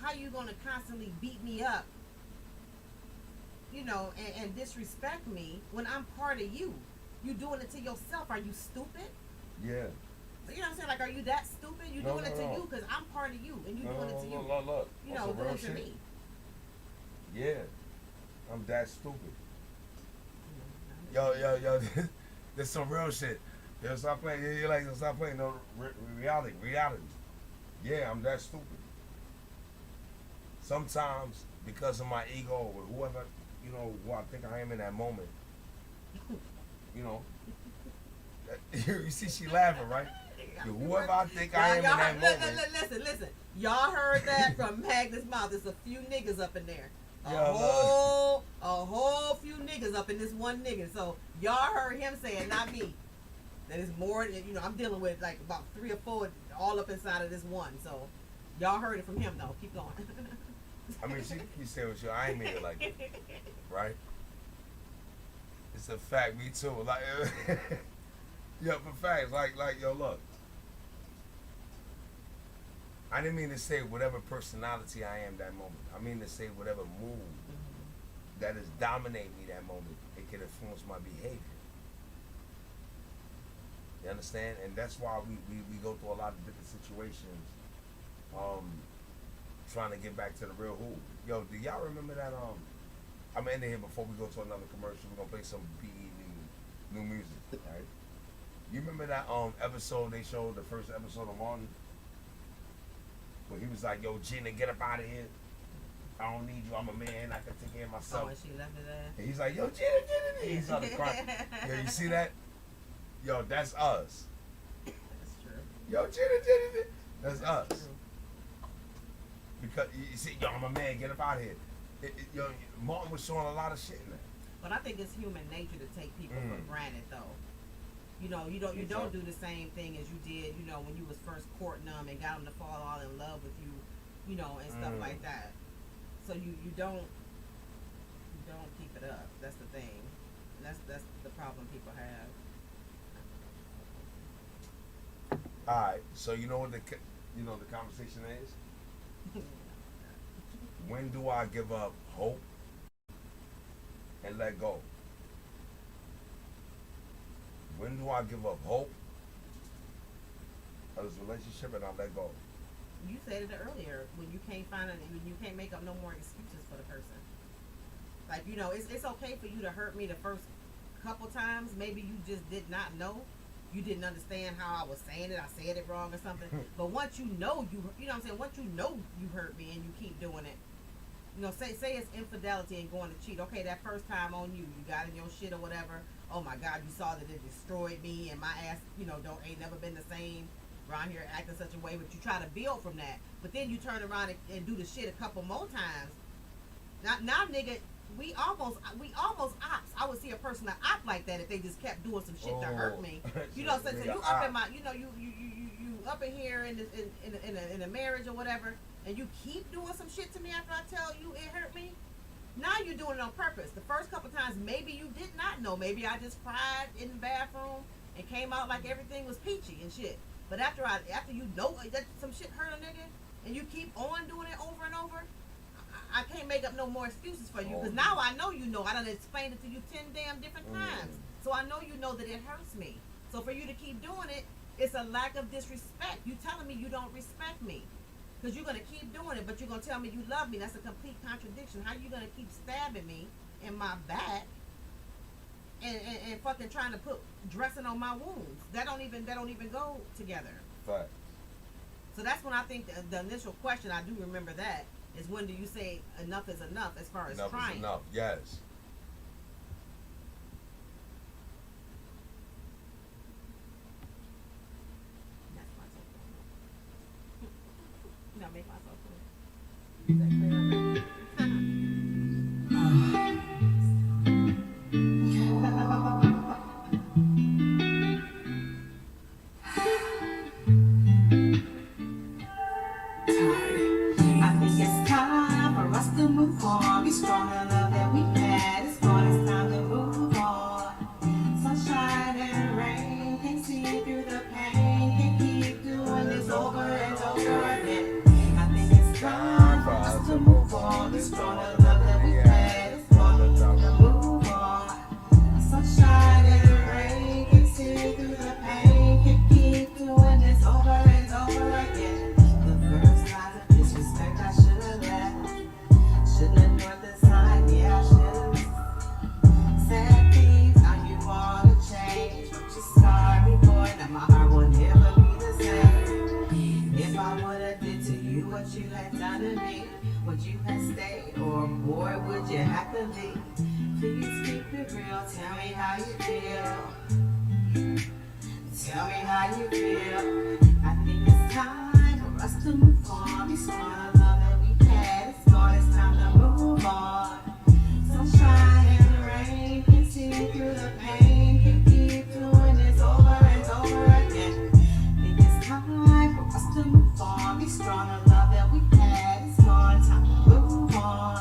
how you gonna constantly beat me up, you know, and disrespect me when I'm part of you? You doing it to yourself. Are you stupid? Yeah. You know what I'm saying? Like, are you that stupid? You doing it to you because I'm part of you, and you doing it to you. Look. You know, doing it to me. Yeah, I'm that stupid. Yo, this some real shit. Yo, stop playing. You like, stop playing. No, reality. Yeah, I'm that stupid. Sometimes, because of my ego or whoever, you know, who I think I am in that moment, you know, you see she laughing, right? Whoever I think I am in that moment. Listen. Y'all heard that from Magnus' mouth. There's a few niggas up in there. A whole few niggas up in this one nigga. So y'all heard him say it, not me. That is more, you know, I'm dealing with like about 3 or 4 all up inside of this one. So y'all heard it from him though. Keep going. I mean, she said what you. I ain't mean it like that, right? It's a fact. Me too. Like, yeah, for facts. Like, yo, look. I didn't mean to say whatever personality I am that moment. I mean to say whatever mood that is dominating me that moment. It can influence my behavior. You understand? And that's why we go through a lot of different situations. Trying to get back to the real who. Yo, do y'all remember that? I'm ending here before we go to another commercial. We're gonna play some BE new music, right? You remember that episode they showed, the first episode of Martin? Where he was like, yo, Gina, get up out of here. I don't need you. I'm a man. I can take care of myself. Oh, and she left it there. And he's like, yo, Gina. He started crying. Yo, you see that? Yo, that's us. That's true. Yo, Gina. That's us. True. Because, you see, yo, I'm a man. Get up out of here. Yo, Martin was showing a lot of shit in there. But I think it's human nature to take people for granted, though. You know, you don't do the same thing as you did, you know, when you was first courting them and got them to fall all in love with you, you know, and stuff like that. So you don't keep it up. That's the thing. That's the problem people have. All right. So you know what the conversation is? When do I give up hope and let go? When do I give up hope of this relationship and I let go? You said it earlier, when you can't when you can't make up no more excuses for the person. Like, you know, it's okay for you to hurt me the first couple times. Maybe you just did not know. You didn't understand how I was saying it. I said it wrong or something. But once you know you know what I'm saying? Once you know you hurt me and you keep doing it, you know, say it's infidelity and going to cheat. Okay, that first time on you got in your shit or whatever. Oh my God, you saw that it destroyed me and my ass, you know, ain't never been the same around here acting such a way, but you try to build from that. But then you turn around and do the shit a couple more times. Now nigga, we almost ops. I would see a person that opt like that if they just kept doing some shit to hurt me. You know, so you up in my, you know, you up in here in a marriage or whatever, and you keep doing some shit to me after I tell you it hurt me. Now you're doing it on purpose. The first couple times, maybe you did not know. Maybe I just cried in the bathroom and came out like everything was peachy and shit. But after you know that some shit hurt a nigga, and you keep on doing it over and over, I can't make up no more excuses for you. Because now I know you know. I done explained it to you 10 damn different times. So I know you know that it hurts me. So for you to keep doing it, it's a lack of disrespect. You telling me you don't respect me. Because you're going to keep doing it, but you're going to tell me you love me. That's a complete contradiction. How you going to keep stabbing me in my back and fucking trying to put dressing on my wounds? That don't even go together. Fact. So that's when I think the initial question, I do remember that, is when do you say enough is enough as far as Enough crying? is enough, yes. That's myself. You know, make myself clear. Is that I think it's time for us to move on. Be strong in love that we had. It's time to move on. Sunshine and rain can see through the pain. Can keep doing this over and over again. I think it's time for us to move on. Be strong in love that we had. It's time to move on. Sunshine and rain can see through the pain. Can keep doing this over and over again. The first signs of disrespect I should have left. Shouldn't have ignored the sign, yeah, I should have. Sad things, now you wanna change. But you scarred me, boy, now my heart will never be the same. If I would've did to you what you had done to me, would you have stayed, or boy, would you have to leave? Please keep it real, tell me how you feel. Tell me how you feel. I think it's time for us to move on. Be strong in love that we had. It's time to move on. Sunshine and rain can see through the pain. Can keep doing this over and over again. I think it's time for us to move on. Be strong in love that we had. It's time to move on.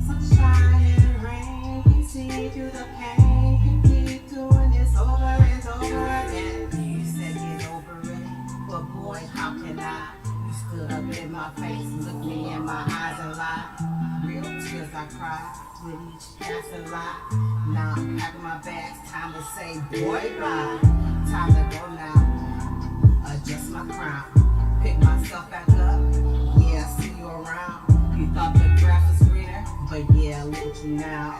Sunshine and rain can see through the pain. Can keep doing this over and over again. You said get over it, but boy, how can I? You stood up in my face, looked me in my eyes and lied. Real tears I cried with each passing lie. Now I'm packing my bags, time to say boy bye. Time to go now, adjust my crown, pick myself back up. Yeah, I see you around. You thought the grass was greener, but yeah, look at you now.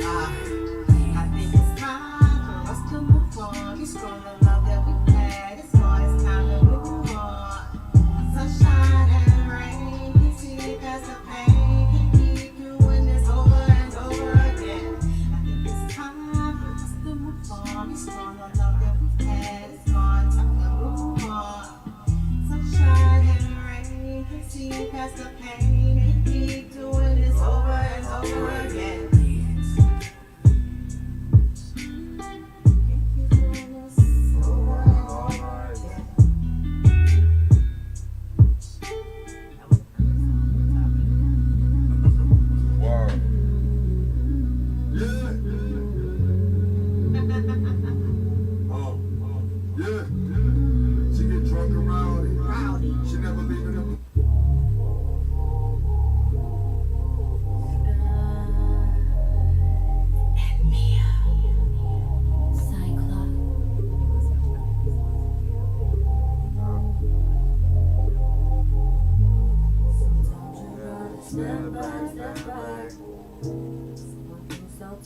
I think it's time for us to move on. Be strong in love that we had. It's time to move on. Sunshine and rain can see past the pain. Can keep doing this over and over again. I think it's time for us to move on. Be strong in love that we had. It's time to move on. Sunshine and rain can see past the pain. Can keep doing this over and over again.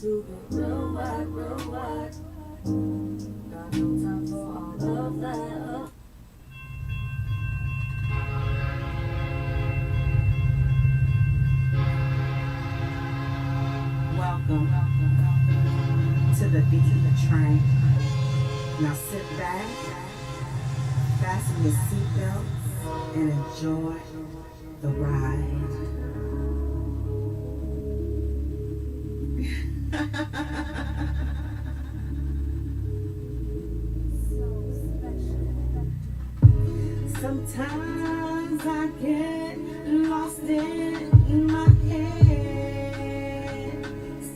To get real wide. Got no time for all of that. Welcome to the beat of the train. Now sit back, fasten your seatbelt, and enjoy the ride. Sometimes I get lost in my head.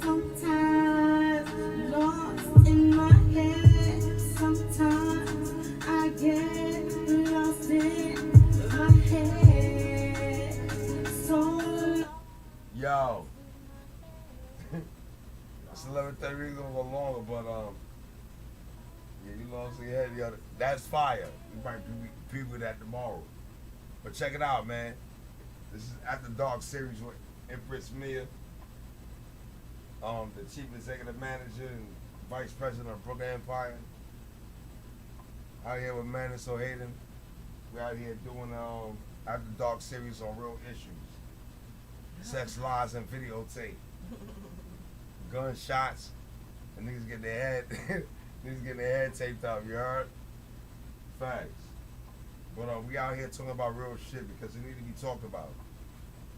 Sometimes lost in my head. Sometimes People that tomorrow. But check it out, man. This is Afterdarkseries with Empress Mia, the chief executive manager and vice president of Brooklyn Empire. Out here with Manis O'Haden. We're out here doing Afterdarkseries on real issues. Sex, lies, and videotape. Gunshots. And niggas get their head niggas getting their head taped up, you heard? Facts. But we out here talking about real shit because it need to be talked about.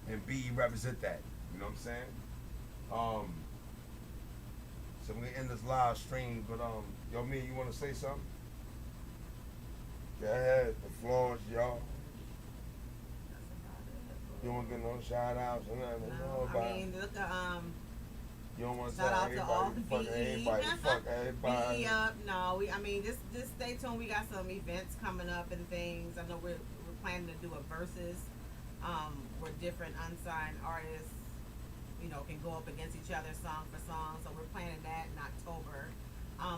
And B represent that. You know what I'm saying? So we're gonna end this live stream, but yo me, you wanna say something? Go ahead, the floor is y'all. You don't get no shout outs or nothing. No, I mean, look at you don't want to shout out to all the fuck everybody. Fuck everybody. BE up. No, I mean, just stay tuned. We got some events coming up and things. I know we're planning to do a versus, where different unsigned artists, you know, can go up against each other song for song. So we're planning that in October.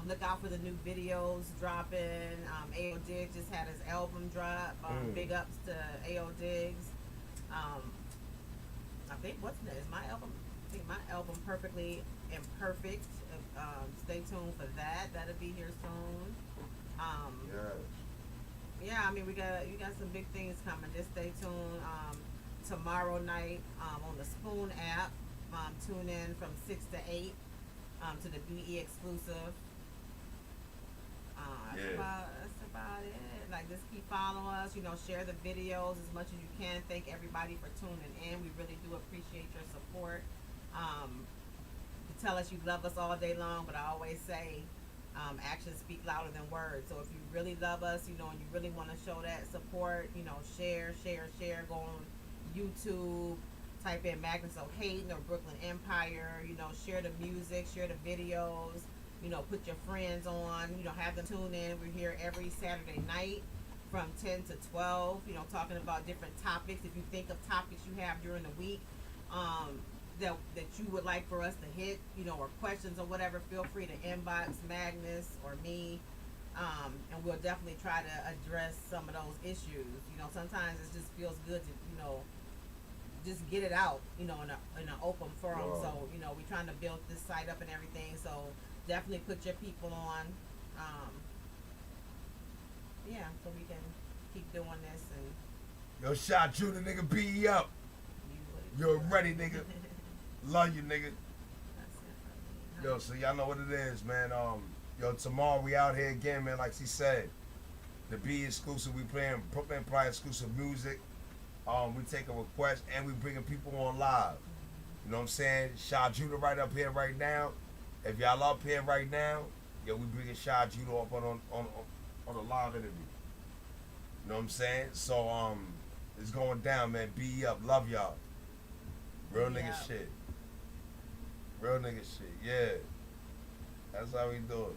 Look out for the new videos dropping. A.O. Diggs just had his album drop. Big ups to A.O. Diggs. I think is my album? I think my album Perfectly Imperfect. Stay tuned for that. That'll be here soon. Yeah, I mean you got some big things coming. Just stay tuned. Tomorrow night on the Spoon app. Tune in from 6 to 8 to the BE exclusive. That's about it. Like, just keep following us. You know, share the videos as much as you can. Thank everybody for tuning in. We really do appreciate your support. You tell us you love us all day long, but I always say actions speak louder than words. So if you really love us, you know, and you really want to show that support, you know, share. Go on YouTube, type in Magnus O'Haden or Brooklyn Empire. You know, share the music, share the videos. You know, put your friends on. You know, have them tune in. We're here every Saturday night from 10 to 12. You know, talking about different topics. If you think of topics you have during the week, that you would like for us to hit, you know, or questions or whatever, feel free to inbox Magnus or me, and we'll definitely try to address some of those issues. You know, sometimes it just feels good to, you know, just get it out, you know, in an open forum. Wow. So, you know, we're trying to build this site up and everything. So definitely put your people on. Yeah, so we can keep doing this and. Yo, shot you the nigga BE up. You're ready, nigga. Love you, nigga. Yo, so y'all know what it is, man. Yo, tomorrow we out here again, man. Like she said, the BE exclusive. We playing Brooklyn Empire exclusive music. We take a request and we bringing people on live. You know what I'm saying? Shah Judah right up here right now. If y'all up here right now, yo, we bringing Shah Judah up on a live interview. You know what I'm saying? So it's going down, man. BE up. Love y'all. Real nigga shit. Real nigga shit. Yeah. That's how we do it.